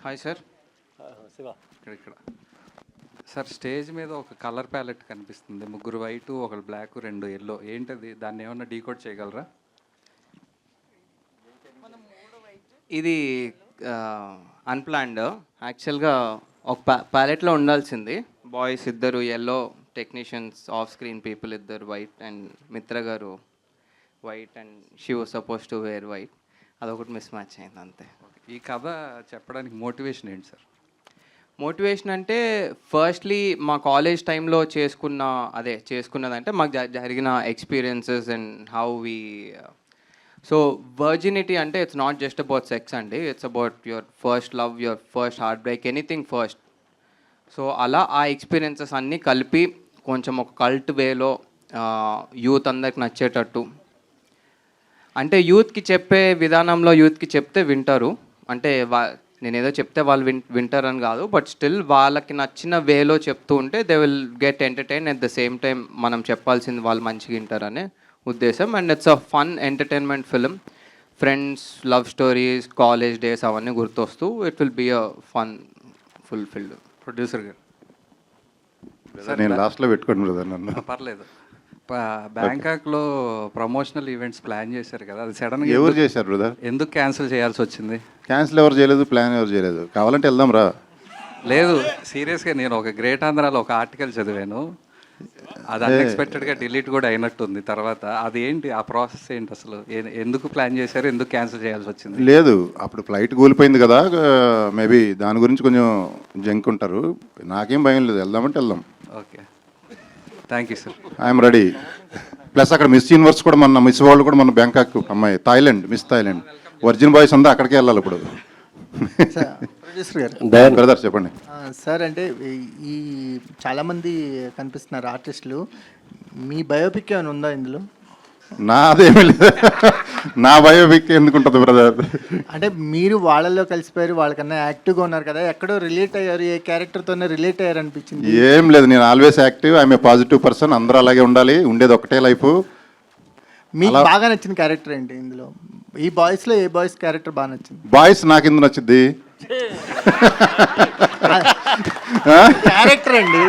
Hi sir. Shiva ఇక్కడ sir stage మీద ఒక కలర్ ప్యాలెట్ కనిపిస్తుంది, ముగ్గురు వైట్, ఒకళ్ళు బ్లాక్, రెండు ఎల్లో. ఏంటది? దాన్ని ఏమన్నా డీకోడ్ చేయగలరా? ఇది అన్ప్లాన్డ్. యాక్చువల్గా ఒక ప్యాలెట్లో ఉండాల్సింది. బాయ్స్ ఇద్దరు yellow, technicians of screen people ఇద్దరు వైట్, అండ్ మిత్ర గారు white, and she was suppose to wear white. అదొకటి మిస్ మ్యాచ్ అయింది అంతే. ఈ కథ చెప్పడానికి మోటివేషన్ ఏంటి సార్? మోటివేషన్ అంటే ఫస్ట్లీ మా కాలేజ్ టైంలో చేసుకున్నదంటే మాకు జరిగిన experiences and how we so virginity అంటే it's not just about sex అండి, it's about your first love, your first heartbreak, anything first. So అలా ఆ ఎక్స్పీరియన్సెస్ అన్నీ కలిపి కొంచెం ఒక కల్ట్ వేలో యూత్ అందరికి నచ్చేటట్టు, అంటే యూత్కి చెప్పే విధానంలో యూత్కి చెప్తే వింటారు. అంటే నేనేదో చెప్తే వాళ్ళు వింటారని కాదు, బట్ స్టిల్ వాళ్ళకి నచ్చిన వేలో చెప్తూ ఉంటే they will get entertain. At the same time మనం చెప్పాల్సింది వాళ్ళు మంచిగా వింటారనే ఉద్దేశం. And it's a fun entertainment film. Friends, love stories, college days అవన్నీ గుర్తొస్తూ it will be a fun fulfilled. Producer గారు నేను లాస్ట్లో పెట్టుకోండి నన్ను. పర్లేదు. బ్యాంకాక్లో ప్రమోషనల్ ఈవెంట్స్ ప్లాన్ చేశారు కదా, అది సడన్గా ఎవరు చేశారు బ్రదర్? ఎందుకు క్యాన్సిల్ చేయాల్సి వచ్చింది? క్యాన్సిల్ ఎవరు చేయలేదు, ప్లాన్ ఎవరు చేయలేదు. కావాలంటే వెళ్దాం రా. లేదు, సీరియస్గా నేను ఒక గ్రేట్ ఆంధ్రాలో ఒక ఆర్టికల్ చదివాను, అది అన్ఎక్స్పెక్టెడ్గా డిలీట్ కూడా అయినట్టుంది తర్వాత. అది ఏంటి, ఆ ప్రాసెస్ ఏంటి అసలు? ఎందుకు ప్లాన్ చేశారు, ఎందుకు క్యాన్సిల్ చేయాల్సి వచ్చింది? లేదు, అప్పుడు ఫ్లైట్ కూలిపోయింది కదా, మేబీ దాని గురించి కొంచెం జంక్ ఉంటారు. నాకేం భయం లేదు, వెళ్దామంటే వెళ్దాం. Okay, thank you sir. I'm ready. Plus అక్కడ మిస్ యూనివర్స్ కూడా మిస్ వరల్డ్ కూడా మన బ్యాంకాక్ అమ్మాయి, Thailand, miss Thailand. Virgin boys అంతా అక్కడికే వెళ్ళాలి ఇప్పుడు. ప్రొడ్యూసర్ గారు బ్రదర్ చెప్పండి సార్. అంటే ఈ చాలామంది కనిపిస్తున్నారు ఆర్టిస్టులు, మీ బయోపిక్ ఏమైనా ఉందా ఇందులో? నాదేమీ లేదు. నా బయోపిక్ ఎందుకుంటుంది బ్రదర్? అంటే మీరు వాళ్ళల్లో కలిసిపోయారు, వాళ్ళకన్నా యాక్టివ్గా ఉన్నారు కదా, ఎక్కడో రిలేట్ అయ్యారు, ఏ క్యారెక్టర్తోనే రిలేట్ అయ్యారు అనిపించింది? ఏం లేదు, నేను always active, I'm a positive person. అందరూ అలాగే ఉండాలి, ఉండేది ఒకటే లైఫ్. మీకు బాగా నచ్చిన క్యారెక్టర్ ఏంటి ఇందులో? ఈ బాయ్స్లో ఏ బాయ్స్ క్యారెక్టర్ బాగా నచ్చింది? బాయ్స్ నాకు ఎందుకు నచ్చింది? క్యారెక్టర్ అండి,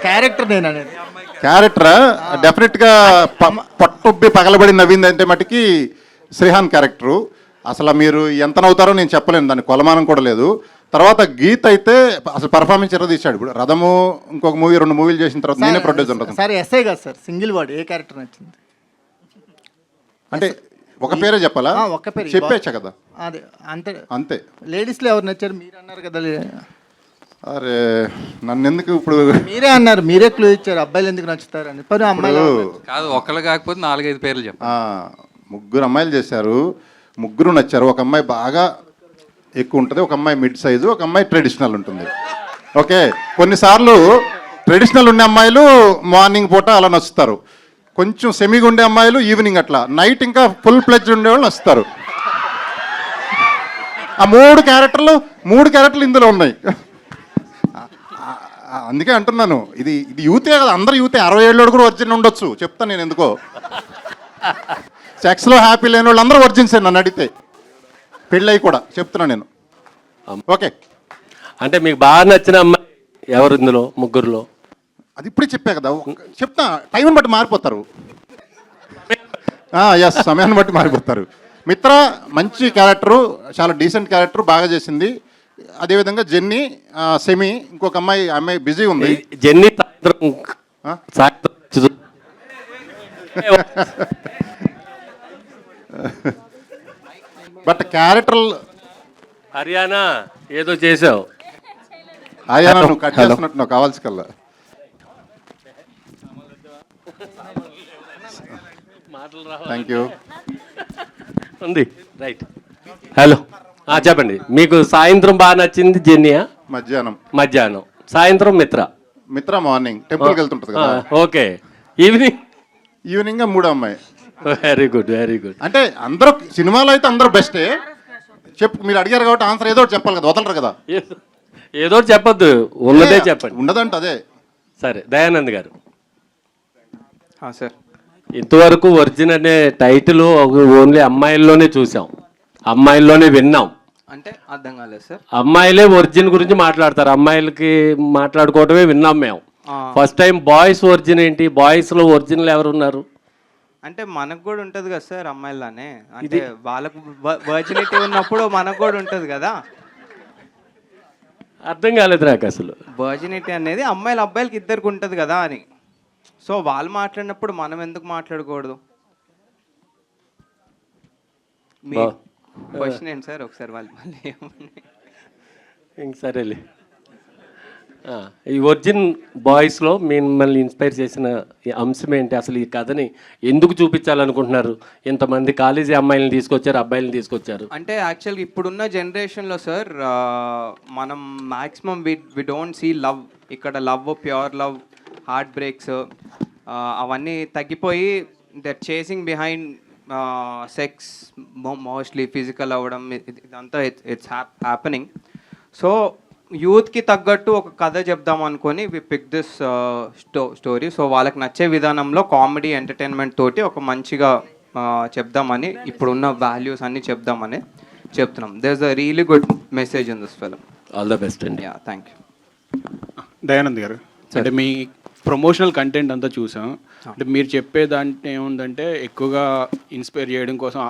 క్యారెక్టర్ నేను అనేది. క్యారెక్టరా డెఫినెట్గా పట్టుబ్బి పగలబడి నవ్వింది అంటే మటుకి శ్రీహాన్ క్యారెక్టరు. అసలు మీరు ఎంత నవ్వుతారో నేను చెప్పలేను, దాని కొలమానం కూడా లేదు. తర్వాత గీత్ అయితే అసలు పర్ఫార్మెన్స్ ఎర్ర తీశాడు. ఇప్పుడు రథము ఇంకొక మూవీ, 2 మూవీలు చేసిన తర్వాత నేనే ప్రొడ్యూసర్. సార్ ఎస్ఐ కాదు సార్, సింగిల్ వర్డ్, ఏ క్యారెక్టర్ నచ్చింది? అంటే ఒక పేరే చెప్పాలా? ఒక్క పేరు చెప్పేచ్చా కదా, అదే అంతే అంతే. లేడీస్లో ఎవరు నచ్చారు? మీరు అన్నారు కదా. అరే నన్ను ఎందుకు ఇప్పుడు మీరే అన్నారు, మీరే క్లూ ఇచ్చారు అబ్బాయిలు ఎందుకు నచ్చుతారు అని. పని అమ్మాయిలు కాదు, ఒకళ్ళు కాకపోతే 4-5 పేర్లు చెప్పండి. 3 అమ్మాయిలు చేశారు, 3 నచ్చారు. ఒక అమ్మాయి బాగా ఎక్కువ ఉంటుంది, ఒక అమ్మాయి మిడ్ సైజు, ఒక అమ్మాయి ట్రెడిషనల్ ఉంటుంది. ఓకే, కొన్నిసార్లు ట్రెడిషనల్ ఉండే అమ్మాయిలు మార్నింగ్ పూట అలా నచ్చుతారు, కొంచెం సెమీగా ఉండే అమ్మాయిలు ఈవినింగ్, అట్లా నైట్ ఇంకా ఫుల్ ప్లెడ్జ్ ఉండేవాళ్ళు నచ్చుతారు. ఆ 3 క్యారెక్టర్లు ఇందులో ఉన్నాయి. అందుకే అంటున్నాను, ఇది యూతే కదా, అందరు యూతే. 60 ఏళ్ళోడు కూడా వర్జిన్ ఉండొచ్చు, చెప్తాను నేను ఎందుకో. సెక్స్లో హ్యాపీ లేని వాళ్ళు అందరూ వర్జిన్సే నన్ను అడిగితే, పెళ్ళయి కూడా చెప్తున్నా నేను. ఓకే, అంటే మీకు బాగా నచ్చిన అమ్మాయి ఎవరు ఇందులో 3లో? అది ఇప్పుడే చెప్పా కదా, చెప్తా. టైంని బట్టి మారిపోతారు. ఎస్, సమయాన్ని బట్టి మారిపోతారు. మిత్ర మంచి క్యారెక్టరు, చాలా డీసెంట్ క్యారెక్టర్, బాగా చేసింది. అదేవిధంగా జెన్నీ, సెమీ, ఇంకొక అమ్మాయి బిజీ ఉంది. జెన్నీ బట్ క్యారెక్టర్ హర్యానా ఏదో చేసావు. హర్యానా నువ్వు కట్ చేస్తున్నట్టు నాకు కావాల్సి కల్లా. Thank you. ఉంది రైట్. హలో చెప్పండి. మీకు సాయంత్రం బాగా నచ్చింది జెన్నీయా? మధ్యాహ్నం. సాయంత్రం మిత్ర మార్నింగ్ టెంపుల్కి వెళ్తుంటుంది కదా. ఓకే, ఈవినింగ్ 3 అమ్మాయి. Very good. అంటే అందరూ సినిమాలో అయితే అందరూ బెస్టే. చెప్పు, మీరు అడిగారు కాబట్టి ఆన్సర్ ఏదో చెప్పాలి కదా, వదలరు కదా. ఏదో చెప్పొద్దు, ఉన్నదే చెప్పండి. ఉండదంట అదే. సరే, దయానంద్ గారు. సార్, ఇంతవరకు వర్జిన్ అనే టైటిల్ ఓన్లీ అమ్మాయిల్లోనే చూసాం, అమ్మాయిల్లోనే విన్నాం. అంటే అర్థం కాలేదు సార్. అమ్మాయిలే ఒరిజిన్ గురించి మాట్లాడతారు, అమ్మాయిలకి మాట్లాడుకోవటమే విన్నాం మేము. ఫస్ట్ టైం బాయ్స్ ఒరిజిన్ ఏంటి, బాయ్స్లో ఒరిజినల్ ఎవరు ఉన్నారు? అంటే మనకు కూడా ఉంటుంది కదా సార్ అమ్మాయిలానే, అంటే వాళ్ళకు వర్జినిటీ ఉన్నప్పుడు మనకు కూడా ఉంటుంది కదా. అర్థం కాలేదు నాకు అసలు. వర్జినిటీ అనేది అబ్బాయిలకి ఇద్దరికి ఉంటుంది కదా అని. సో వాళ్ళు మాట్లాడినప్పుడు మనం ఎందుకు మాట్లాడకూడదు? మీ క్వశ్చన్ ఏంటి సార్? ఒకసారి వాళ్ళు మళ్ళీ ఇంక సరేలే. ఈ ఒరిజిన్ బాయ్స్లో మిమ్మల్ని ఇన్స్పైర్ చేసిన ఈ అంశం ఏంటి, అసలు ఈ కథని ఎందుకు చూపించాలనుకుంటున్నారు? ఇంతమంది కాలేజీ అమ్మాయిలను తీసుకొచ్చారు, అబ్బాయిలను తీసుకొచ్చారు. అంటే యాక్చువల్గా ఇప్పుడున్న జనరేషన్లో సార్ మనం maximum we don't see love. ఇక్కడ love, pure love, heartbreaks అవన్నీ తగ్గిపోయి that chasing behind sex, mostly physical అవ్వడం, ఇదంతా ఇట్స్ హ్యాపెనింగ్. సో యూత్కి తగ్గట్టు ఒక కథ చెప్దాం అనుకొని వి పిక్ దిస్ స్టోరీ. సో వాళ్ళకి నచ్చే విధానంలో కామెడీ, ఎంటర్టైన్మెంట్ తోటి ఒక మంచిగా చెప్దామని, ఇప్పుడున్న వాల్యూస్ అన్నీ చెప్దామని చెప్తున్నాం. There is a really good message in this film. All the best అండి. Yeah, thank you. దయానంద్ గారు, అంటే మీ ప్రమోషనల్ కంటెంట్ అంతా చూసాం. అంటే మీరు చెప్పేదాంట్లో ఏముందంటే ఎక్కువగా ఇన్స్పైర్ చేయడం కోసం,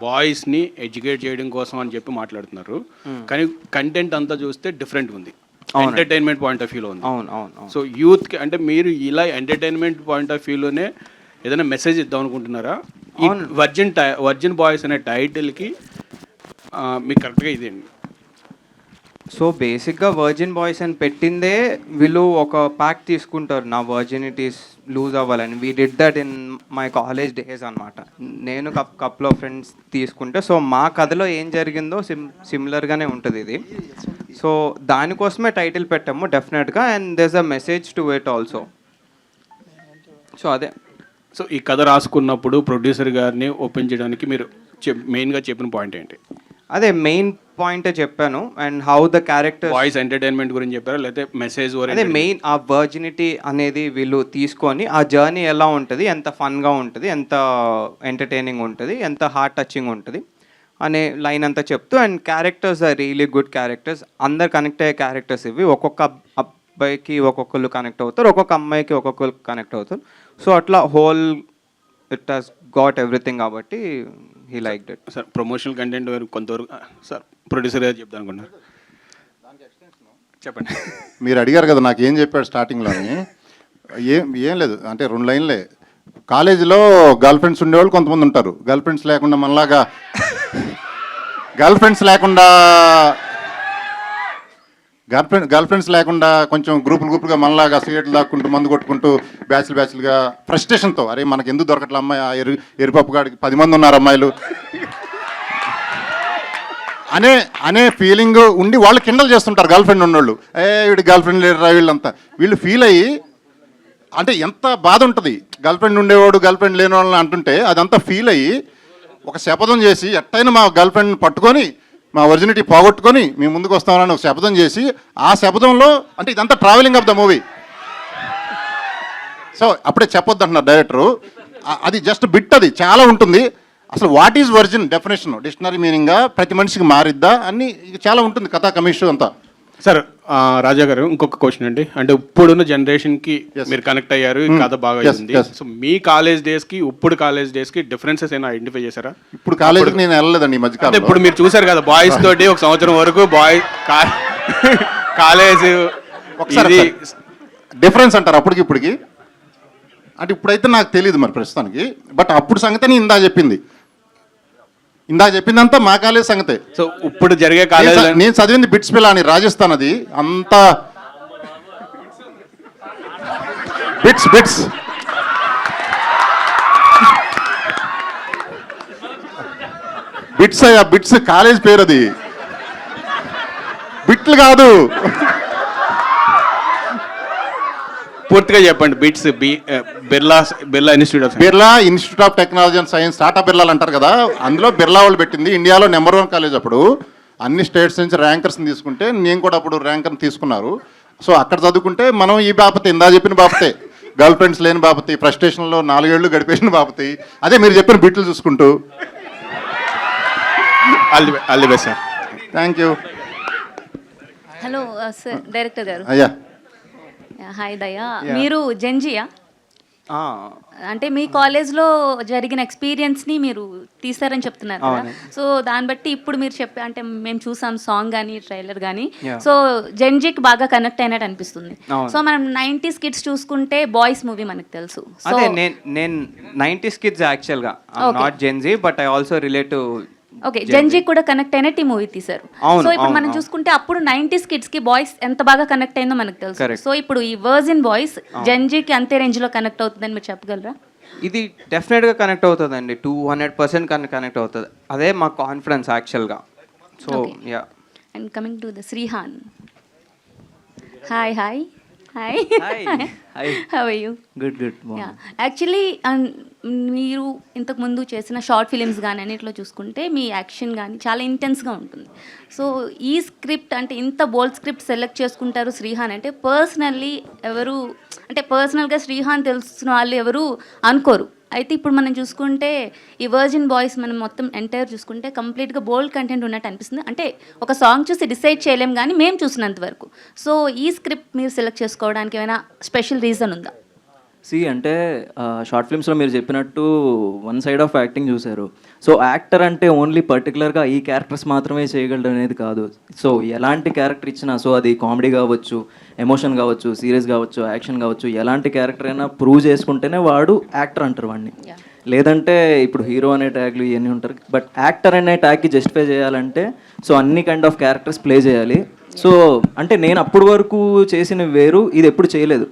బాయ్స్ని ఎడ్యుకేట్ చేయడం కోసం అని చెప్పి మాట్లాడుతున్నారు. కానీ కంటెంట్ అంతా చూస్తే డిఫరెంట్ ఉంది, ఎంటర్టైన్మెంట్ పాయింట్ ఆఫ్ వ్యూలో ఉంది. అవును. సో యూత్కి అంటే మీరు ఇలా ఎంటర్టైన్మెంట్ పాయింట్ ఆఫ్ వ్యూలోనే ఏదైనా మెసేజ్ ఇద్దాం అనుకుంటున్నారా? వర్జిన్ బాయ్స్ అనే టైటిల్కి మీకు కరెక్ట్గా ఇదేండి. సో బేసిక్గా వర్జిన్ బాయ్స్ అని పెట్టిందే వీళ్ళు ఒక ప్యాక్ తీసుకుంటారు నా వర్జినిటీస్ లూజ్ అవ్వాలని. We did that in my college days అనమాట. నేను కపుల్ ఆఫ్ ఫ్రెండ్స్ తీసుకుంటే, సో మా కథలో ఏం జరిగిందో సిమిలర్గానే ఉంటుంది ఇది. సో దానికోసమే టైటిల్ పెట్టాము డెఫినెట్గా, and there is a message to it also. So అదే. సో ఈ కథ రాసుకున్నప్పుడు ప్రొడ్యూసర్ గారిని ఒప్పించడానికి మీరు మెయిన్గా చెప్పిన పాయింట్ ఏంటి? అదే మెయిన్ పాయింటే చెప్పాను. And how the character voice entertainment గురించి చెప్పారా, లేకపోతే మెసేజ్? అదే మెయిన్ ఆ వర్జినిటీ అనేది వీళ్ళు తీసుకొని ఆ జర్నీ ఎలా ఉంటుంది, ఎంత ఫన్గా ఉంటుంది, ఎంత ఎంటర్టైనింగ్ ఉంటుంది, ఎంత హార్ట్ టచింగ్ ఉంటుంది అనే లైన్ అంతా చెప్తూ, and characters are really good characters. అందరు కనెక్ట్ అయ్యే క్యారెక్టర్స్ ఇవి. ఒక్కొక్క అబ్బాయికి ఒక్కొక్కరు కనెక్ట్ అవుతారు, ఒక్కొక్క అమ్మాయికి ఒక్కొక్కరు కనెక్ట్ అవుతారు. సో అట్లా whole it has got everything కాబట్టి he like it. Sir promotional content కొంతవరకు సార్ ప్రొడ్యూసర్ గారు చెప్తాను అనుకుంటున్నారు, చెప్పండి. మీరు అడిగారు కదా నాకు ఏం చెప్పాడు స్టార్టింగ్లోని. ఏం లేదు, అంటే 2 లైన్లే. కాలేజీలో గర్ల్ ఫ్రెండ్స్ ఉండేవాళ్ళు కొంతమంది ఉంటారు, గర్ల్ ఫ్రెండ్స్ లేకుండా మనలాగా గర్ల్ ఫ్రెండ్స్ లేకుండా కొంచెం గ్రూపులుగా మనలాగా సిగరెట్లు దాక్కుంటూ, మందు కొట్టుకుంటూ, బ్యాచ్లుగా ఫ్రస్ట్రేషన్తో, అరే మనకి ఎందుకు దొరకట్లే అమ్మాయి, ఆ ఎరుపప్పు గాడికి 10 మంది ఉన్నారు అమ్మాయిలు అనే ఫీలింగ్ ఉండి వాళ్ళు కిండల్ చేస్తుంటారు గర్ల్ ఫ్రెండ్ ఉన్నోళ్ళు. వీడి గర్ల్ ఫ్రెండ్ లేరు వీళ్ళంతా. వీళ్ళు ఫీల్ అయ్యి, అంటే ఎంత బాధ ఉంటుంది గర్ల్ ఫ్రెండ్ ఉండేవాడు గర్ల్ ఫ్రెండ్ లేని వాళ్ళని అంటుంటే, అదంతా ఫీల్ అయ్యి ఒక శపథం చేసి ఎట్టయినా మా గర్ల్ ఫ్రెండ్ పట్టుకొని మా ఒరిజినిటీ పోగొట్టుకొని మీ ముందుకు వస్తామని ఒక శపథం చేసి, ఆ శపథంలో అంటే ఇదంతా travelling of the movie. So అప్పుడే చెప్పొద్దు అంటున్నారు డైరెక్టరు. అది జస్ట్ బిట్, అది చాలా ఉంటుంది. అసలు what is virgin definition, dictionary మీనింగ్గా ప్రతి మనిషికి మారిద్దా అన్ని చాలా ఉంటుంది కథా కమిషన్ అంతా. సార్ రాజా గారు, ఇంకొక క్వశ్చన్ అండి. అంటే ఇప్పుడున్న జనరేషన్కి మీరు కనెక్ట్ అయ్యారు, కథ బాగా అయింది. సో మీ కాలేజ్ డేస్కి ఇప్పుడు కాలేజ్ డేస్కి డిఫరెన్సెస్ ఏమైనా ఐడెంటిఫై చేశారా? ఇప్పుడు కాలేజీకి నేను వెళ్ళలేదండి ఈ మధ్యకాలం. ఇప్పుడు మీరు చూసారు కదా బాయ్స్ తోటి 1 సంవత్సరం వరకు కాలేజ్ ఒకసారి డిఫరెన్స్ అంటారు అప్పటికి ఇప్పటికి. అంటే ఇప్పుడైతే నాకు తెలియదు మరి ప్రస్తుతానికి, బట్ అప్పుడు సంగతి ఇందాక చెప్పిందంతా మా కాలేజ్ సంగతే. సో ఇప్పుడు జరిగే కాలేజ్ నేను చదివింది బిట్స్ పిల్ల అని రాజస్థాన్, అది అంతా బిట్స్ అయ్యా, బిట్స్ కాలేజ్ పేరు, అది బిట్లు కాదు. పూర్తిగా చెప్పండి. BITS Birla institute of technology and science, Tata బిర్లాలు అంటారు కదా, అందులో బిర్లా వాళ్ళు పెట్టింది. ఇండియాలో నెంబర్ 1 కాలేజ్. అప్పుడు అన్ని స్టేట్స్ నుంచి ర్యాంకర్స్ని తీసుకుంటే నేను కూడా అప్పుడు ర్యాంకర్ని తీసుకున్నారు. సో అక్కడ చదువుకుంటే మనం ఈ బాపతే, ఇందా చెప్పిన బాపతే, గర్ల్ ఫ్రెండ్స్ లేని బాపతి, ఫ్రస్ట్రేషన్లో 4 ఏళ్ళు గడిపేసిన బాపతి, అదే మీరు చెప్పిన బిట్లు చూసుకుంటూ. All the best sir. Thank you. Hello sir director గారు. అయ్యా హాయ్ దయా, మీరు జెన్జియా? ఆ, అంటే మీ కాలేజ్లో జరిగిన ఎక్స్పీరియన్స్ని మీరు తీస్తారని చెప్తున్నారు కదా, సో దాన్ని బట్టి ఇప్పుడు మీరు చెప్పే అంటే మేము చూసాం సాంగ్ కానీ ట్రైలర్ కానీ, సో జెన్జీకి బాగా కనెక్ట్ అయినట్టు అనిపిస్తుంది. సో మనం 90s కిడ్స్ చూసుకుంటే బాయ్స్ మూవీ మనకు తెలుసు. సో అదే నేను 90s కిడ్స్ యాక్చువల్గా, not Gen Z, but I also relate to. Okay, Gen Z కూడా కనెక్ట్ అయినట్టు ఈ మూవీ తీశారు. సో ఇప్పుడు మనం చూసుకుంటే అప్పుడు 90s కిడ్స్ కి బాయ్స్ ఎంత బాగా కనెక్ట్ అయిందో మనకు తెలుసు. సో ఇప్పుడు ఈ వర్జిన్ బాయ్స్ జెన్జీకి అంతే రేంజ్ లో కనెక్ట్ అవుతుందని మీరు చెప్పగలరా? ఇది డెఫినెట్గా కనెక్ట్ అవుతుందండి, 200% కనెక్ట్ అవుతుంది. అదే మా కాన్ఫిడెన్స్ యాక్చువల్గా. So yeah. And coming to the Srihan. Hi hi hi how are you? Good. Actually మీరు ఇంతకుముందు చేసిన షార్ట్ ఫిలిమ్స్ కానీ అన్నిట్లో చూసుకుంటే మీ యాక్షన్ కానీ చాలా ఇంటెన్స్గా ఉంటుంది. సో ఈ స్క్రిప్ట్ అంటే ఇంత బోల్డ్ స్క్రిప్ట్ సెలెక్ట్ చేసుకుంటారు శ్రీహాన్ అంటే పర్సనల్లీ ఎవరు అంటే పర్సనల్గా శ్రీహాన్ తెలుస్తున్న వాళ్ళు ఎవరు అనుకోరు. అయితే ఇప్పుడు మనం చూసుకుంటే ఈ వర్జిన్ బాయ్స్ మనం మొత్తం ఎంటైర్ చూసుకుంటే కంప్లీట్గా బోల్డ్ కంటెంట్ ఉన్నట్టు అనిపిస్తుంది. అంటే ఒక సాంగ్ చూసి డిసైడ్ చేయలేం కానీ మేము చూసినంత వరకు. సో ఈ స్క్రిప్ట్ మీరు సెలెక్ట్ చేసుకోవడానికి ఏమైనా స్పెషల్ రీజన్ ఉందా? అంటే షార్ట్ ఫిల్మ్స్లో మీరు చెప్పినట్టు వన్ సైడ్ ఆఫ్ యాక్టింగ్ చూశారు. సో యాక్టర్ అంటే ఓన్లీ పర్టికులర్గా ఈ క్యారెక్టర్స్ మాత్రమే చేయగలడు అనేది కాదు. సో ఎలాంటి క్యారెక్టర్ ఇచ్చినా, సో అది కామెడీ కావచ్చు, ఎమోషన్ కావచ్చు, సీరియస్ కావచ్చు, యాక్షన్ కావచ్చు, ఎలాంటి క్యారెక్టర్ అయినా ప్రూవ్ చేసుకుంటేనే వాడు యాక్టర్ అంటారు వాడిని. లేదంటే ఇప్పుడు హీరో అనే ట్యాగ్లు ఇవన్నీ ఉంటారు, బట్ యాక్టర్ అనే ట్యాగ్కి జస్టిఫై చేయాలంటే సో అన్ని కైండ్ ఆఫ్ క్యారెక్టర్స్ ప్లే చేయాలి. సో అంటే నేను అప్పటి వరకు చేసినవి వేరు, ఇది ఎప్పుడు చేయలేదు.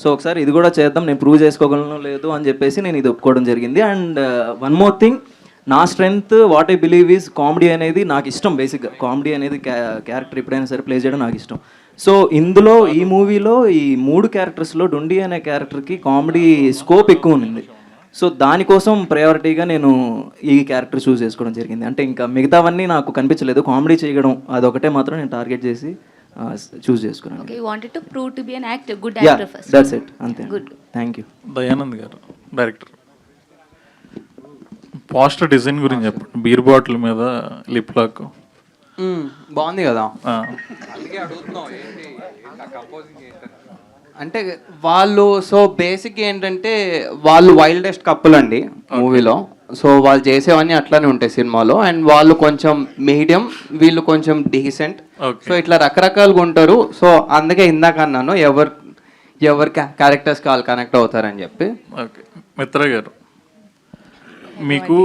సో ఒకసారి ఇది కూడా చేద్దాం, నేను ప్రూవ్ చేసుకోగలను లేదు అని చెప్పేసి నేను ఇది ఒప్పుకోవడం జరిగింది. అండ్ వన్ మోర్ థింగ్, నా strength what I believe is comedy అనేది నాకు ఇష్టం. బేసిక్గా కామెడీ అనేది క్యారెక్టర్ ఎప్పుడైనా సరే ప్లే చేయడం నాకు ఇష్టం. సో ఇందులో ఈ మూవీలో ఈ 3 క్యారెక్టర్స్లో డొండి అనే క్యారెక్టర్కి కామెడీ స్కోప్ ఎక్కువ ఉంది. సో దానికోసం ప్రయారిటీగా నేను ఈ క్యారెక్టర్ చూస్ చేసుకోవడం జరిగింది. అంటే ఇంకా మిగతావన్నీ నాకు కనిపించలేదు, కామెడీ చేయడం అదొకటే మాత్రం నేను టార్గెట్ చేసి చూస్ చేసుకున్నాను. Okay, you wanted to prove to be an actor, good actor first. That's it, అంతే. గుడ్. Thank you. దయానంద్ గారు డైరెక్టర్, పోస్టర్ డిజైన్ గురించి చెప్పండి. బీర్ బాటిల్ మీద లిప్ లాక్ బాగుంది కదా. అంటే వాళ్ళు సో బేసిక్ ఏంటంటే వాళ్ళు వైల్డెస్ట్ కప్పుల్ అండి మూవీలో. సో వాళ్ళు చేసేవన్నీ అట్లానే ఉంటాయి సినిమాలో. అండ్ వాళ్ళు కొంచెం మీడియం, వీళ్ళు కొంచెం డీసెంట్. సో ఇట్లా రకరకాలుగా ఉంటారు. సో అందుకే ఇందాక అన్నాను ఎవరు క్యారెక్టర్స్ కావాలి కనెక్ట్ అవుతారని చెప్పి. ఓకే. మిత్ర గారు, మీకు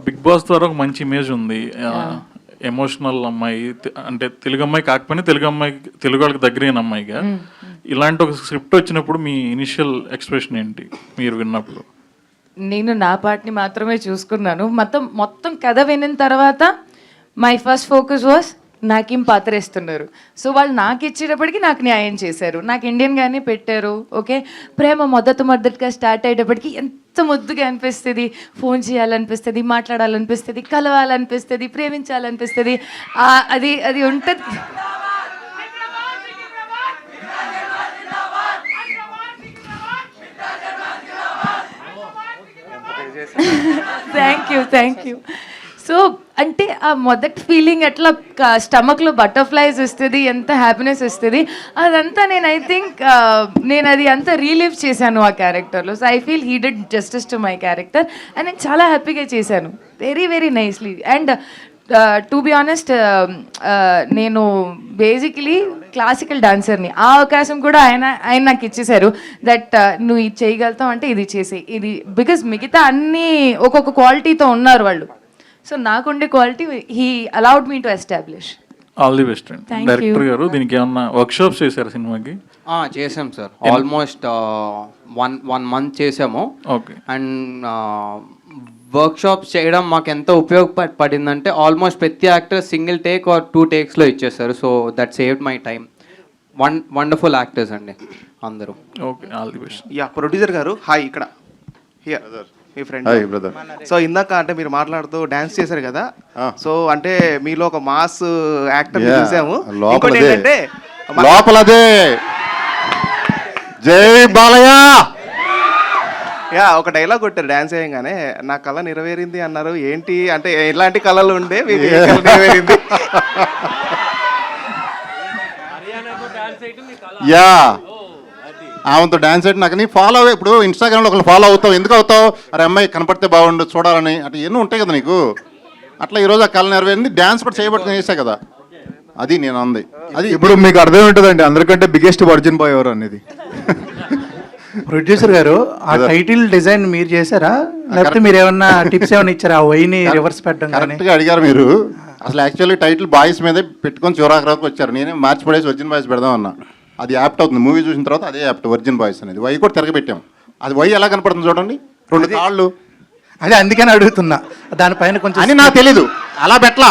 బిగ్ బాస్ ద్వారా ఒక మంచి ఇమేజ్ ఉంది. ఎమోషనల్ అమ్మాయి, అంటే తెలుగు అమ్మాయి కాకపోయినా తెలుగు వాళ్ళకి దగ్గరైన అమ్మాయిగా. ఇలాంటి ఒక స్క్రిప్ట్ వచ్చినప్పుడు మీ ఇనిషియల్ ఎక్స్ప్రెషన్ ఏంటి మీరు విన్నప్పుడు? నేను నా పార్ట్ని మాత్రమే చూసుకున్నాను. మొత్తం కథ వినిన తర్వాత మై ఫస్ట్ ఫోకస్ వాస్ నాకేం పాత్ర ఇస్తున్నారు. సో వాళ్ళు నాకు ఇచ్చేటప్పటికి నాకు న్యాయం చేశారు, నాకు ఇండియన్గానే పెట్టారు. ఓకే, ప్రేమ మొదటిగా స్టార్ట్ అయ్యేటప్పటికి ఎంత ముద్దుగా అనిపిస్తుంది, ఫోన్ చేయాలనిపిస్తుంది, మాట్లాడాలనిపిస్తుంది, కలవాలనిపిస్తుంది, ప్రేమించాలనిపిస్తుంది. అది ఉంటుంది. Thank you. సో అంటే ఆ మొదటి ఫీలింగ్ ఎట్లా స్టమక్లో బటర్ఫ్లైస్ వస్తుంది, ఎంత హ్యాపీనెస్ వస్తుంది, అదంతా నేను ఐ థింక్ నేను అది అంతా రీలివ్ చేశాను ఆ క్యారెక్టర్లో. So I feel he did justice to my character and నేను చాలా హ్యాపీగా చేశాను, very very nicely. And to be honest, నేను బేసికలీ క్లాసికల్ డాన్సర్ని. ఆ అవకాశం కూడా ఆయన నాకు ఇచ్చేశారు. దట్ నువ్వు ఇది చేయగలుగుతావు అంటే ఇది చేసే, ఇది బికాజ్ మిగతా అన్నీ ఒక్కొక్క క్వాలిటీతో ఉన్నారు వాళ్ళు. సో నాకుండే quality he allowed me to establish. All the best అండి. డైరెక్టర్ గారు, దీనికి ఏమన్నా వర్క్ షాప్స్ చేశారు సినిమాకి? చేసాం సార్, ఆల్మోస్ట్ 1 month చేసాము. ఓకే. అండ్ వర్క్షాప్స్ చేయడం మాకు ఎంత ఉపయోగపడిందంటే ఆల్మోస్ట్ ప్రతి యాక్టర్ సింగిల్ టేక్ ఆర్ 2 takesలో ఇచ్చేస్తారు. So that saved my time. Wonderful actors అండి అందరూ. Okay, all the best. Yeah, producer గారు హాయ్. ఇక్కడ హియర్ మీ ఫ్రెండ్. Hi brother. సో ఇందాక అంటే మీరు మాట్లాడుతూ డాన్స్ చేశారు కదా, సో అంటే మీలో ఒక మాస్ యాక్టర్ చూసాము. ఇంకోటి ఏంటంటే లోపలదే జై బాలయ్య. యా ఒక డైలాగ్ కొట్టారు డాన్స్ చేయగానే, నా కళ నెరవేరింది అన్నారు. ఏంటి అంటే ఎలాంటి కళలు ఉండే మీకు ఏ కళ నెరవేరింది? యా ఆమెతో డాన్స్ అయితే నాకు నీ ఫాలో అవ్వే. ఇప్పుడు ఇన్స్టాగ్రామ్లో ఒకళ్ళు ఫాలో అవుతావు, ఎందుకు అవుతావు? అరే అమ్మాయి కనపడితే బాగుండు చూడాలని, అట్లా ఎన్నో ఉంటాయి కదా నీకు. అట్లా ఈరోజు ఆ కళ నెరవేరింది, డ్యాన్స్ కూడా చేయబడుతుంది చేసా కదా, అది నేను అంది. అది ఇప్పుడు మీకు అర్థం ఉంటుందండి అందరికంటే బిగ్గెస్ట్ వర్జిన్ బాయ్ ఎవరు అనేది. ప్రొడ్యూసర్ గారు ఆ టైటిల్ డిజైన్ మీరు చేశారా, లేకపోతే మీరు ఏమన్నా టిప్స్ ఏమైనా ఇచ్చారా? ఆ వైని రివర్స్ పెట్టడం కానీ కరెక్ట్గా అడిగారు మీరు. అసలు యాక్చువల్లీ టైటిల్ బాయ్స్ మీదే పెట్టుకొని చివరాకు వచ్చారు. నేనే మార్చి పడేసి వర్జిన్ బాయ్స్ పెడదాం అన్నా. అది యాప్ట్ అవుతుంది, మూవీ చూసిన తర్వాత అదే యాప్ట్ వర్జిన్ బాయ్స్ అనేది. వై కూడా తిరగబెట్టాం. అది వై ఎలా కనపడుతుంది చూడండి, 2 కాళ్ళు. అదే అందుకని అడుగుతున్నా, దానిపైన కొంచెం అని నాకు తెలీదు, అలా పెట్టలా.